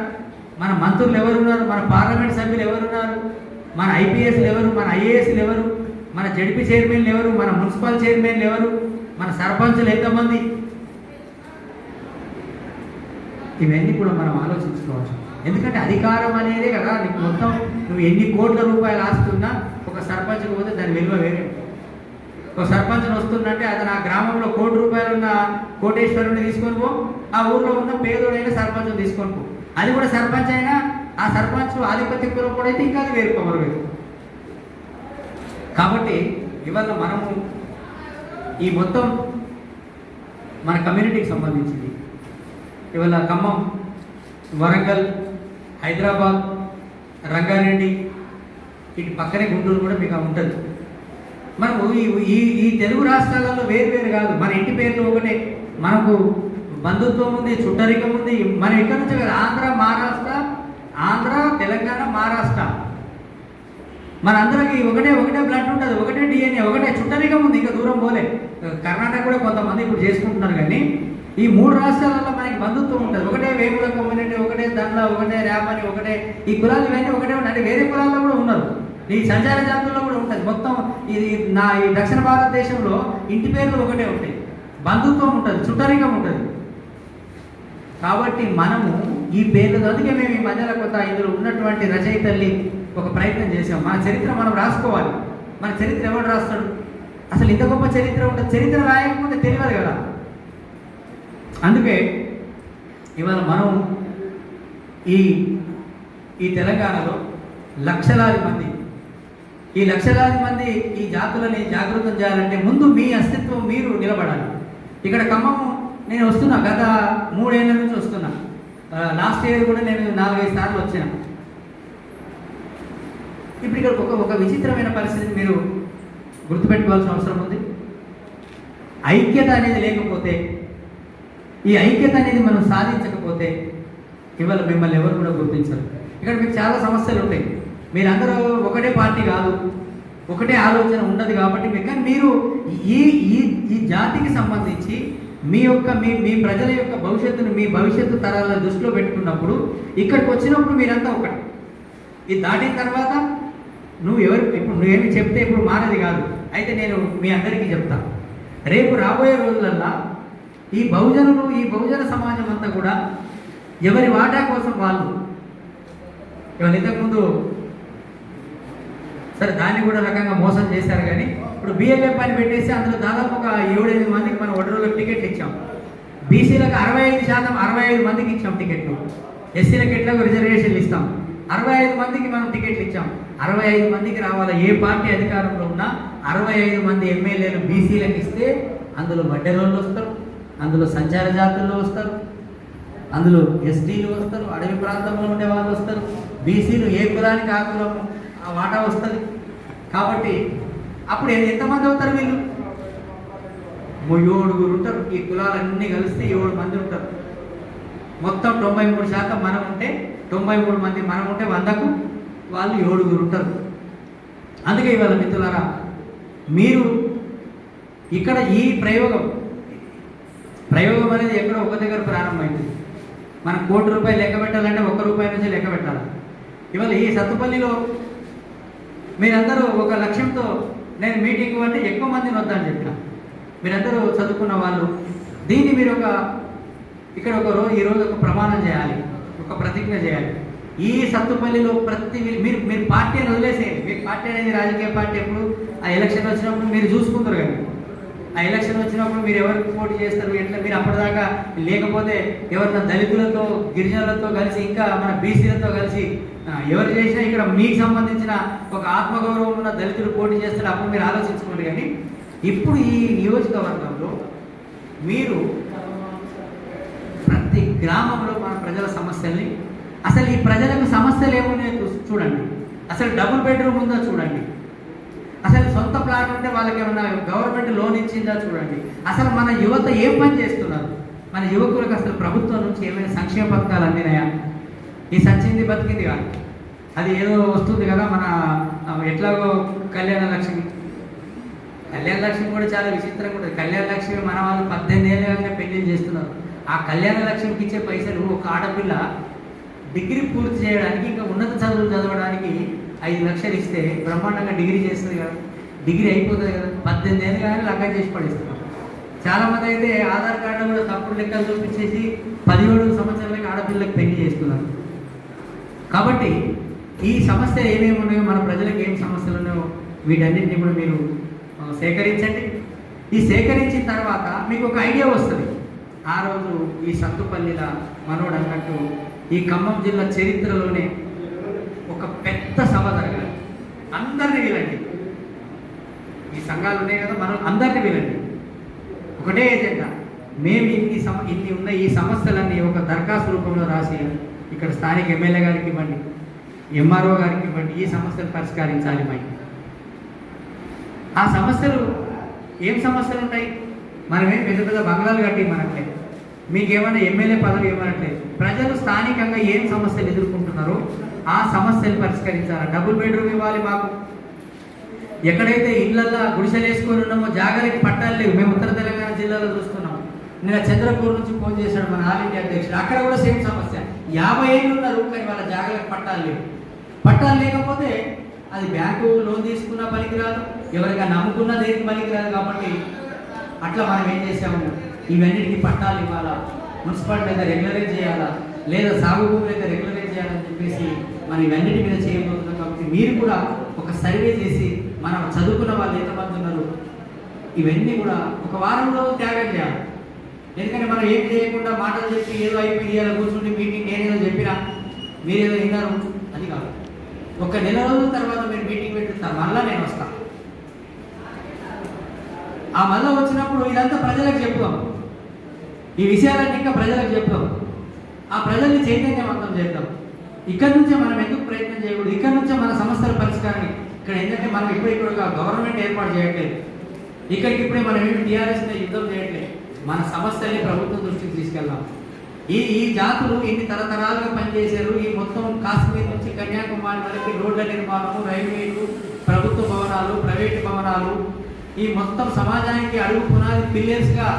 మన మంత్రులు ఎవరున్నారు? మన పార్లమెంట్ సభ్యులు ఎవరున్నారు? మన ఐపీఎస్లు ఎవరు? మన ఐఏఎస్లు ఎవరు? మన జడ్పీ చైర్మన్లు ఎవరు? మన మున్సిపల్ చైర్మన్లు ఎవరు? మన సర్పంచులు ఎంతమంది? ఇవన్నీ కూడా మనం ఆలోచించుకోవచ్చు. ఎందుకంటే అధికారం అనేదే కదా నీకు మొత్తం. నువ్వు ఎన్ని కోట్ల రూపాయలు ఆస్తున్నా ఒక సర్పంచ్కి పోతే దాని విలువ వేరే. ఒక సర్పంచ్ని వస్తుందంటే అతను ఆ గ్రామంలో 1 కోటి రూపాయలు ఉన్న కోటేశ్వరుని తీసుకొని పో, ఆ ఊర్లో ఉన్న పేదోడైన సర్పంచ్ని తీసుకొని పో. అది కూడా సర్పంచ్ అయినా ఆ సర్పంచ్ ఆధిపత్య కులం కూడా అయితే ఇంకా అది వేరు పవర్ వేరు. కాబట్టి ఇవాళ మనము ఈ మొత్తం మన కమ్యూనిటీకి సంబంధించింది ఇవాళ ఖమ్మం, వరంగల్, హైదరాబాద్, రంగారెడ్డి, ఇటు పక్కనే గుంటూరు కూడా మీకు ఉంటుంది. మనము ఈ తెలుగు రాష్ట్రాలలో వేరు వేరు కాదు, మన ఇంటి పేర్లు ఒకటే, మనకు బంధుత్వం ఉంది, చుట్టరికం ఉంది. మనం ఇక్కడ నుంచి కదా ఆంధ్ర, తెలంగాణ, మహారాష్ట్ర, మనందరికి ఒకటే బ్లడ్ ఉంటుంది, ఒకటే డిఎన్ఏ, ఒకటే చుట్టరికం ఉంది. ఇంకా దూరం పోలే. కర్ణాటక కూడా కొంతమంది ఇప్పుడు చేసుకుంటున్నారు. కానీ ఈ 3 రాష్ట్రాలలో మనకి బంధుత్వం ఉంటుంది. ఒకటే వేముల కమ్యూనిటీ, ఒకటే దండ్ల, ఒకటే ర్యామని, ఒకటే ఈ కులాలు ఇవన్నీ ఒకటే ఉంటాయి. అంటే వేరే కులాల్లో కూడా ఉన్నారు, ఈ సంచార జాతుల్లో కూడా ఉంటుంది. మొత్తం ఈ దక్షిణ భారతదేశంలో ఇంటి పేర్లు ఒకటే ఉంటాయి, బంధుత్వం ఉంటుంది, చుట్టరికం ఉంటుంది. కాబట్టి మనము ఈ పేర్లు, అందుకే మేము ఈ మధ్యలో ఇందులో ఉన్నటువంటి రచయితల్ని ఒక ప్రయత్నం చేసాం. మన చరిత్ర మనం రాసుకోవాలి. మన చరిత్ర ఎవరు రాస్తాడు? అసలు ఇంత గొప్ప చరిత్ర ఉంటుంది. చరిత్ర రాయకపోతే తెలియదు కదా. అందుకే ఇవాళ మనం ఈ తెలంగాణలో లక్షలాది మంది ఈ జాతులని జాగృతం చేయాలంటే ముందు మీ అస్తిత్వం మీరు నిలబడాలి. ఇక్కడ ఖమ్మం నేను వస్తున్నా, గత 3 ఏళ్ళ నుంచి వస్తున్నా. లాస్ట్ ఇయర్ కూడా నేను 4-5 సార్లు వచ్చిన. ఇప్పుడు ఇక్కడ ఒక విచిత్రమైన పరిస్థితి మీరు గుర్తుపెట్టుకోవాల్సిన అవసరం ఉంది. ఐక్యత అనేది లేకపోతే, ఈ ఐక్యత అనేది మనం సాధించకపోతే ఇవాళ మిమ్మల్ని ఎవరు కూడా గుర్తించరు. ఇక్కడ మీకు చాలా సమస్యలు ఉంటాయి. మీరందరూ ఒకటే పార్టీ కాదు, ఒకటే ఆలోచన ఉండదు. కాబట్టి మీరు ఈ జాతికి సంబంధించి మీ ప్రజల యొక్క భవిష్యత్తును, మీ భవిష్యత్తు తరాలను దృష్టిలో పెట్టుకున్నప్పుడు ఇక్కడికి వచ్చినప్పుడు మీరంతా ఒకటి. ఇది దాటిన తర్వాత నువ్వేమి చెప్తే ఇప్పుడు మారది కాదు. అయితే నేను మీ అందరికీ చెప్తా, రేపు రాబోయే రోజులల్లో ఈ బహుజన సమాజం అంతా కూడా ఎవరి వాటా కోసం వాళ్ళు ఇంతకుముందు సరే దాన్ని కూడా రకంగా మోసం చేశారు. కానీ ఇప్పుడు బిఎల్ఎఫ్ అని పెట్టేసి అందులో దాదాపు ఒక 7-8 మందికి మనం వడ్రోలకు టికెట్లు ఇచ్చాం. బీసీలకు 65 మందికి ఇచ్చాం టికెట్లు. ఎస్సీలకు ఎట్లాగో రిజర్వేషన్లు ఇస్తాం. 65 మందికి మనం టికెట్లు ఇచ్చాం. 65 మందికి రావాలా. ఏ పార్టీ అధికారంలో ఉన్నా 65 మంది ఎమ్మెల్యేలు బీసీలకు ఇస్తే అందులో వడ్డెరోళ్ళు వస్తారు, అందులో సంచార జాతుల్లో వస్తారు, అందులో ఎస్టీలు వస్తారు, అడవి ప్రాంతంలో ఉండే వాళ్ళు వస్తారు, బీసీలు ఏ కులానికి ఆ కులం ఆ వాటా వస్తుంది. కాబట్టి అప్పుడు ఎంతమంది అవుతారు? వీళ్ళు 7 ఉంటారు. ఈ కులాలన్నీ కలిస్తే 7 మంది ఉంటారు. మొత్తం 93% మనం ఉంటే 93 మంది మనం ఉంటే 100కు వాళ్ళు 7 ఉంటారు. అందుకే ఇవాళ మిత్రులారా, మీరు ఇక్కడ ఈ ప్రయోగం అనేది ఎక్కడో ఒక దగ్గర ప్రారంభమైంది. మనం 1 కోటి రూపాయలు లెక్క పెట్టాలంటే 1 రూపాయి నుంచి లెక్క పెట్టాలి. ఇవాళ ఈ సత్తుపల్లిలో మీరందరూ ఒక లక్ష్యంతో నేను మీటింగ్ అంటే ఎక్కువ మందిని వద్దని చెప్పిన. మీరందరూ చదువుకున్న వాళ్ళు. దీన్ని మీరు ఇక్కడ ఈరోజు ఒక ప్రమాణం చేయాలి, ఒక ప్రతిజ్ఞ చేయాలి. ఈ సత్తుపల్లిలో మీరు పార్టీని వదిలేసేయండి. మీరు పార్టీ అనేది రాజకీయ పార్టీ ఎప్పుడు ఆ ఎలక్షన్ వచ్చినప్పుడు మీరు చూసుకుంటారు. కానీ ఆ ఎలక్షన్ వచ్చినప్పుడు మీరు ఎవరికి పోటీ చేస్తారు, ఎట్లా మీరు అప్పటిదాకా లేకపోతే ఎవరైనా దళితులతో గిరిజనులతో కలిసి ఇంకా మన బీసీలతో కలిసి ఎవరు చేసినా ఇక్కడ మీకు సంబంధించిన ఒక ఆత్మగౌరవం ఉన్న దళితులు పోటీ చేస్తారు, అప్పుడు మీరు ఆలోచించుకోండి. కానీ ఇప్పుడు ఈ నియోజకవర్గంలో మీరు ప్రతి గ్రామంలో మన ప్రజల సమస్యల్ని, అసలు ఈ ప్రజలకు సమస్యలు ఏమున్నాయో చూడండి, అసలు డబుల్ బెడ్రూమ్ ఉందో చూడండి, అసలు సొంత ప్లాట్ ఉంటే వాళ్ళకి ఏమన్నా గవర్నమెంట్ లోన్ ఇచ్చిందా చూడండి, అసలు మన యువత ఏం పని చేస్తున్నారు, మన యువకులకు అసలు ప్రభుత్వం నుంచి ఏమైనా సంక్షేమ పథకాలు అందినాయా? ఈ సచ్చింది బతికింది కాదు, అది ఏదో వస్తుంది కదా మన ఎట్లాగో కళ్యాణ లక్ష్మి కూడా చాలా విచిత్రంగా ఉంటుంది. కళ్యాణ లక్ష్మి మన వాళ్ళు 18 ఏళ్ళగా పెళ్లి చేస్తున్నారు. ఆ కళ్యాణ లక్ష్మికి ఇచ్చే పైసలు ఒక ఆడపిల్ల డిగ్రీ పూర్తి చేయడానికి, ఇంకా ఉన్నత చదువులు చదవడానికి 5 లక్షలు ఇస్తే బ్రహ్మాండంగా డిగ్రీ చేస్తుంది కదా, డిగ్రీ అయిపోతుంది కదా, 18 ఏళ్ళు కానీ లగ్గం చేసి పడిస్తున్నారు. చాలామంది అయితే ఆధార్ కార్డు కూడా తప్పుడు లెక్కలు చూపించేసి 17 సంవత్సరాలకి ఆడపిల్లకి పెళ్లి చేస్తున్నారు. కాబట్టి ఈ సమస్య ఏమేమి ఉన్నాయో, మన ప్రజలకు ఏం సమస్యలు ఉన్నాయో వీటన్నింటినీ కూడా మీరు సేకరించండి. ఈ సేకరించిన తర్వాత మీకు ఒక ఐడియా వస్తుంది. ఆ రోజు ఈ సత్తుపల్లిల మనోడు అన్నట్టు ఈ ఖమ్మం జిల్లా చరిత్రలోనే ఒక పెద్ద సభ జరగాలి. అందరినీ వినండి, ఈ సంఘాలు ఉన్నాయి కదా, మనం అందరినీ వినండి. ఒకటే ఏజెండా, మేము ఇన్ని ఉన్న ఈ సమస్యలన్నీ ఒక దరఖాస్తు రూపంలో రాసి ఇక్కడ స్థానిక ఎమ్మెల్యే గారికి ఇవ్వండి, ఎంఆర్ఓ గారికి ఇవ్వండి, ఈ సమస్యలు పరిష్కరించాలి. ఆ సమస్యలు ఏం సమస్యలు ఉంటాయి? మనమేం పెద్ద పెద్ద బంగ్లాలు కట్టి మనట్లేదు, మీకేమైనా ఎమ్మెల్యే పదవి ఇవ్వనట్లేదు. ప్రజలు స్థానికంగా ఏం సమస్యలు ఎదుర్కొంటున్నారో ఆ సమస్యలు పరిష్కరించాలి. డబుల్ బెడ్రూమ్ ఇవ్వాలి మాకు. ఎక్కడైతే ఇళ్లల్లో గుడిసెలు వేసుకొని ఉన్నామో జాగాలకి పట్టాలు లేవు. మేము ఉత్తర తెలంగాణ జిల్లాలో చూస్తున్నాం. నిన్న చంద్రపూర్ నుంచి ఫోన్ చేశాడు మన ఆల్ ఇండియా అధ్యక్షుడు, అక్కడ కూడా సేమ్ సమస్య. 50 ఏళ్ళు ఉన్నారు కానీ వాళ్ళ జాగాలకు పట్టాలు లేవు. పట్టాలు లేకపోతే అది బ్యాంకు లోన్ తీసుకున్నా పనికిరాదు, ఎవరికైనా నమ్ముకున్నా దేనికి పనికిరాదు. కాబట్టి అట్లా మనం ఏం చేసాము, ఇవన్నిటికీ పట్టాలు ఇవ్వాలా, మున్సిపాలిటీ అయితే రెగ్యులరైజ్ చేయాలా, లేదా సాగు భూములు అయితే రెగ్యులరైజ్ చేయాలని చెప్పేసి మనం ఇవన్నిటి మీద చేయబోతున్నాం. కాబట్టి మీరు కూడా ఒక సర్వే చేసి మనం చదువుకున్న వాళ్ళు ఎంతమంది ఉన్నారు ఇవన్నీ కూడా ఒక వారంలో త్యాగం చేయాలి. ఎందుకంటే మనం ఏం చేయకుండా మాటలు చెప్పి ఏదో అయిపోయి ఇలా కూర్చుంటే మీటింగ్ నేనేదో చెప్పినా మీరేదో విన్నారు అది కాదు. ఒక నెల రోజుల తర్వాత మీరు మీటింగ్ పెట్టుతారు, మళ్ళీ నేను వస్తాను. ఆ మళ్ళీ వచ్చినప్పుడు ఇదంతా ప్రజలకు చెప్తాం, ఈ విషయాలన్నీ ఇంకా ప్రజలకు చెప్తాం, ఆ ప్రజల్ని చైతన్యవంతం చేద్దాం. ఇక్కడ నుంచే మనం ఎందుకు ప్రయత్నం చేయకూడదు, ఇక్కడ నుంచే మన సమస్యల పరిష్కారాన్ని. ఇక్కడ ఏంటంటే మనం ఇప్పుడు గవర్నమెంట్ ఏర్పాటు చేయట్లేదు, ఇక్కడికి ఇప్పుడే మనం ఏమి టీఆర్ఎస్ యుద్ధం చేయట్లేదు. మన సమస్యల్ని ప్రభుత్వం దృష్టికి తీసుకెళ్దాం. ఈ జాతులు ఇన్ని తరతరాలుగా పనిచేశారు. ఈ మొత్తం కాశ్మీర్ నుంచి కన్యాకుమారి వరకు రోడ్ల నిర్మాణము, రైల్వేలు, ప్రభుత్వ భవనాలు, ప్రైవేటు భవనాలు, ఈ మొత్తం సమాజానికి అడుగు పునాది పిల్లర్స్గా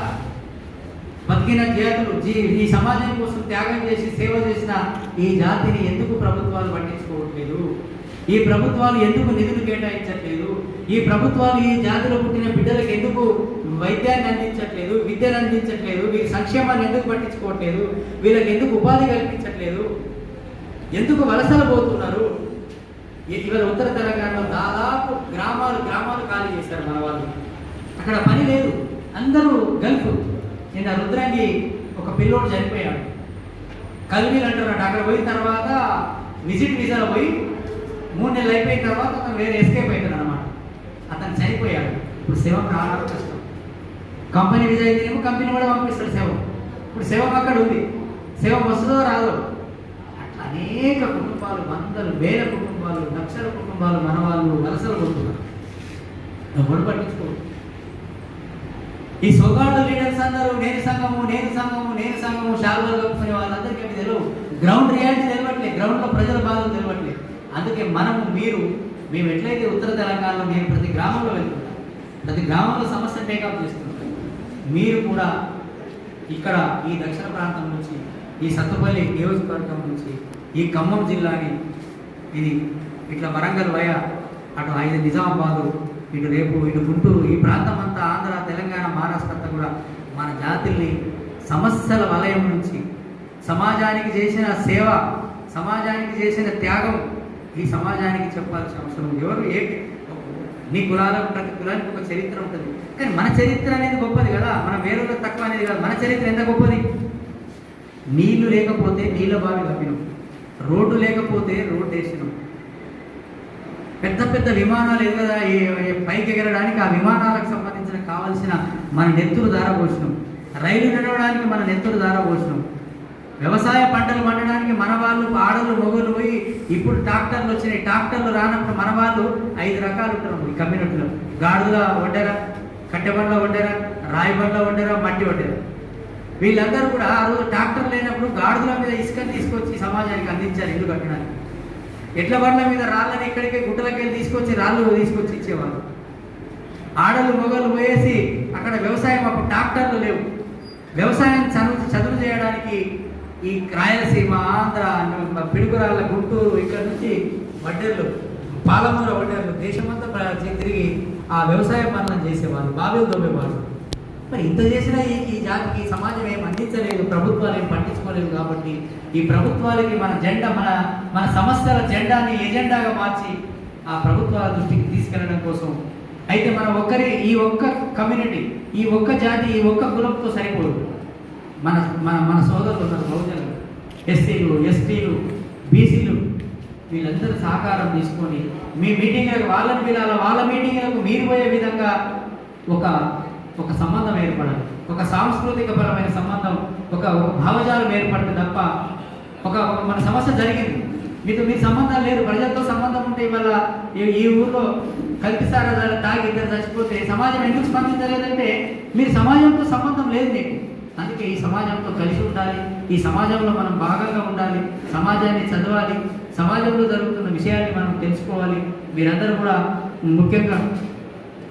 బతికిన జాతులు, ఈ సమాజం కోసం త్యాగం చేసి సేవ చేసిన ఈ జాతిని ఎందుకు ప్రభుత్వాలు పట్టించుకోవట్లేదు? ఈ ప్రభుత్వాలు ఎందుకు నిధులు కేటాయించట్లేదు? ఈ ప్రభుత్వాలు ఈ జాతిలో పుట్టిన బిడ్డలకు ఎందుకు వైద్యాన్ని అందించట్లేదు, విద్యను అందించట్లేదు? వీరి సంక్షేమాన్ని ఎందుకు పట్టించుకోవట్లేదు? వీళ్ళకి ఎందుకు ఉపాధి కల్పించట్లేదు? ఎందుకు వలసలు పోతున్నారు? ఇవాళ ఉత్తర తెలంగాణలో దాదాపు గ్రామాలు ఖాళీ చేశారు మన వాళ్ళు. అక్కడ పని లేదు, అందరూ గల్ఫ్. నిన్న రుద్రంగి ఒక పిల్లోడు చనిపోయాడు, కల్వీలు అంటున్నాడు. అక్కడ పోయిన తర్వాత విజిట్ వీసాలో పోయి 3 నెలలు అయిపోయిన తర్వాత అతను వేరే ఎస్కేప్ అవుతాడు అనమాట. అతను చనిపోయాడు. ఇప్పుడు శవం రావడం కష్టం. కంపెనీ వీసా అయితేనేమో కంపెనీ కూడా పంపిస్తాడు శవం. ఇప్పుడు శవం అక్కడ ఉంది, శవం వస్తుందో రాదో. అట్లా అనేక కుటుంబాలు, వందలు వేల కుటుంబాలు, లక్షల కుటుంబాలు మన వాళ్ళు వలసలు పోతున్నారు. ఎవరు పట్టించుకోరు. ఈ సోగాడు లీడర్స్ అందరూ నేను సంఘము శాల్వాలు కప్పుకునే వాళ్ళందరికీ తెలియదు. గ్రౌండ్ రియాలిటీ తెలియట్లేదు, గ్రౌండ్లో ప్రజల బాధలు తెలియట్లేదు. అందుకే మేము ఎట్లయితే ఉత్తర తెలంగాణలో మేము ప్రతి గ్రామంలో వెళ్తున్నాం, ప్రతి గ్రామంలో సమస్య టేకప్ చేస్తున్నాం, మీరు కూడా ఇక్కడ ఈ దక్షిణ ప్రాంతం నుంచి, ఈ సత్తుపల్లి నియోజకవర్గం నుంచి, ఈ ఖమ్మం జిల్లాని, ఇది ఇట్లా వరంగల్ వయ అటు 5 నిజామాబాదు, ఇటు రేపు ఇటు గుంటూరు, ఈ ప్రాంతం అంతా ఆంధ్ర, తెలంగాణ, మహారాష్ట్ర అంతా కూడా మన జాతుల్ని సమస్యల వలయం నుంచి సమాజానికి చేసిన సేవ, సమాజానికి చేసిన త్యాగం ఈ సమాజానికి చెప్పాల్సిన అవసరం ఉంది. ఎవరు నీ కులాలకు ప్రతి కులానికి ఒక చరిత్ర ఉంటుంది. కానీ మన చరిత్ర అనేది గొప్పది కదా, మన వేరులో తక్కువ అనేది కాదు. మన చరిత్ర ఎంత గొప్పది. నీళ్లు లేకపోతే నీళ్ళ బావి కప్పినాం, రోడ్డు లేకపోతే రోడ్డు వేసినాం, పెద్ద పెద్ద విమానాలు ఎగదా పైకి ఎగరడానికి ఆ విమానాలకు సంబంధించిన కావాల్సిన మన నెత్తురు ధార పోసినాం, రైలు నడవడానికి మన నెత్తురు ధార పోసినాం, వ్యవసాయ పంటలు పండడానికి మన వాళ్ళు ఆడలు మొగలు పోయి ఇప్పుడు ట్రాక్టర్లు వచ్చినాయి. ట్రాక్టర్లు రానప్పుడు మన వాళ్ళు 5 రకాలు ఉంటారు ఈ కమ్యూనిటీలో. గాడుల వండరా, కట్టెబండ్ల వండరా, రాయి బండ్ల వండరా, మట్టి వండరా. వీళ్ళందరూ కూడా ఆ రోజు ట్రాక్టర్ లేనప్పుడు గాడుల మీద ఇసుకని తీసుకొచ్చి సమాజానికి అందించారు ఇల్లు కట్టడానికి. ఎడ్ల బండ్ల మీద రాళ్ళని ఇక్కడికి గుట్టలకి వెళ్ళి తీసుకొచ్చి రాళ్ళు తీసుకొచ్చి ఇచ్చేవాళ్ళు. ఆడలు మొగలు పోయేసి అక్కడ వ్యవసాయం, అప్పుడు ట్రాక్టర్లు లేవు, వ్యవసాయం చదువు చేయడానికి ఈ రాయలసీమ, ఆంధ్ర, పిడుగురాళ్ళ, గుంటూరు, ఇక్కడ నుంచి వడ్డేర్లు, పాలమూర వడ్డేర్లు దేశమంతా తిరిగి ఆ వ్యవసాయ పనులను చేసేవాళ్ళు, బావిలు తవ్వేవాళ్ళు. మరి ఇంత చేసినా ఈ జాతికి సమాజం ఏం అందించలేదు, ప్రభుత్వాలు ఏం పట్టించుకోలేదు. కాబట్టి ఈ ప్రభుత్వాలకి మన జెండా, మన సమస్యల జెండాని ఎజెండాగా మార్చి ఆ ప్రభుత్వాల దృష్టికి తీసుకెళ్లడం కోసం. అయితే ఈ ఒక్క కమ్యూనిటీ, ఈ ఒక్క జాతి, ఈ ఒక్క కులంతో సరిపోదు. మన సోదరులు ఉన్నారు, బహుజనులు, ఎస్సీలు, ఎస్టీలు, బీసీలు, వీళ్ళందరూ సహకారం తీసుకొని మీ మీటింగ్లకు వాళ్ళని పిలాల, వాళ్ళ మీటింగ్లకు మీరు పోయే విధంగా ఒక సంబంధం ఏర్పడాలి, ఒక సాంస్కృతిక పరమైన సంబంధం, ఒక భావజాలం ఏర్పడితే తప్ప మన సమస్య జరిగింది. మీ సంబంధాలు లేరు, ప్రజలతో సంబంధం ఉంటే ఇవాళ ఈ ఊర్లో కల్పిస్తారా తాగి ఇద్దరు చచ్చిపోతే సమాజం ఎందుకు స్పందించలేదంటే మీరు సమాజంతో సంబంధం లేదు మీకు. అందుకే ఈ సమాజంతో కలిసి ఉండాలి, ఈ సమాజంలో మనం భాగంగా ఉండాలి, సమాజాన్ని చదవాలి, సమాజంలో జరుగుతున్న విషయాన్ని మనం తెలుసుకోవాలి. మీరందరూ కూడా ముఖ్యంగా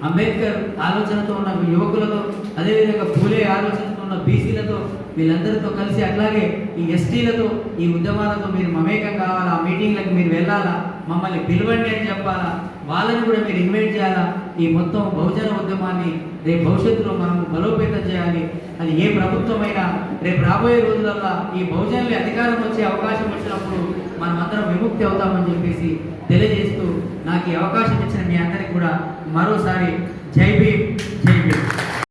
అంబేద్కర్ ఆలోచనతో ఉన్న యువకులతో, అదేవిధంగా పూలే ఆలోచనతో ఉన్న బీసీలతో, వీళ్ళందరితో కలిసి అట్లాగే ఈ ఎస్టీలతో, ఈ ఉద్యమాలతో మీరు మమేకం కావాలా, ఆ మీటింగ్లకు మీరు వెళ్ళాలా, మమ్మల్ని పిలవండి అని చెప్పాలా, వాళ్ళని కూడా మీరు ఇన్వైట్ చేయాలా. ఈ మొత్తం బహుజన ఉద్యమాన్ని రేపు భవిష్యత్తులో మనం బలోపేతం చేయాలి. అది ఏ ప్రభుత్వమైనా రేపు రాబోయే రోజులల్లో ఈ బహుజనులు అధికారం వచ్చే అవకాశం వచ్చినప్పుడు మనం అందరం విముక్తి అవుతామని చెప్పేసి తెలియజేస్తూ నాకు ఈ అవకాశం ఇచ్చిన మీ అందరికీ కూడా మరోసారి జై భీమ్, జై భీమ్.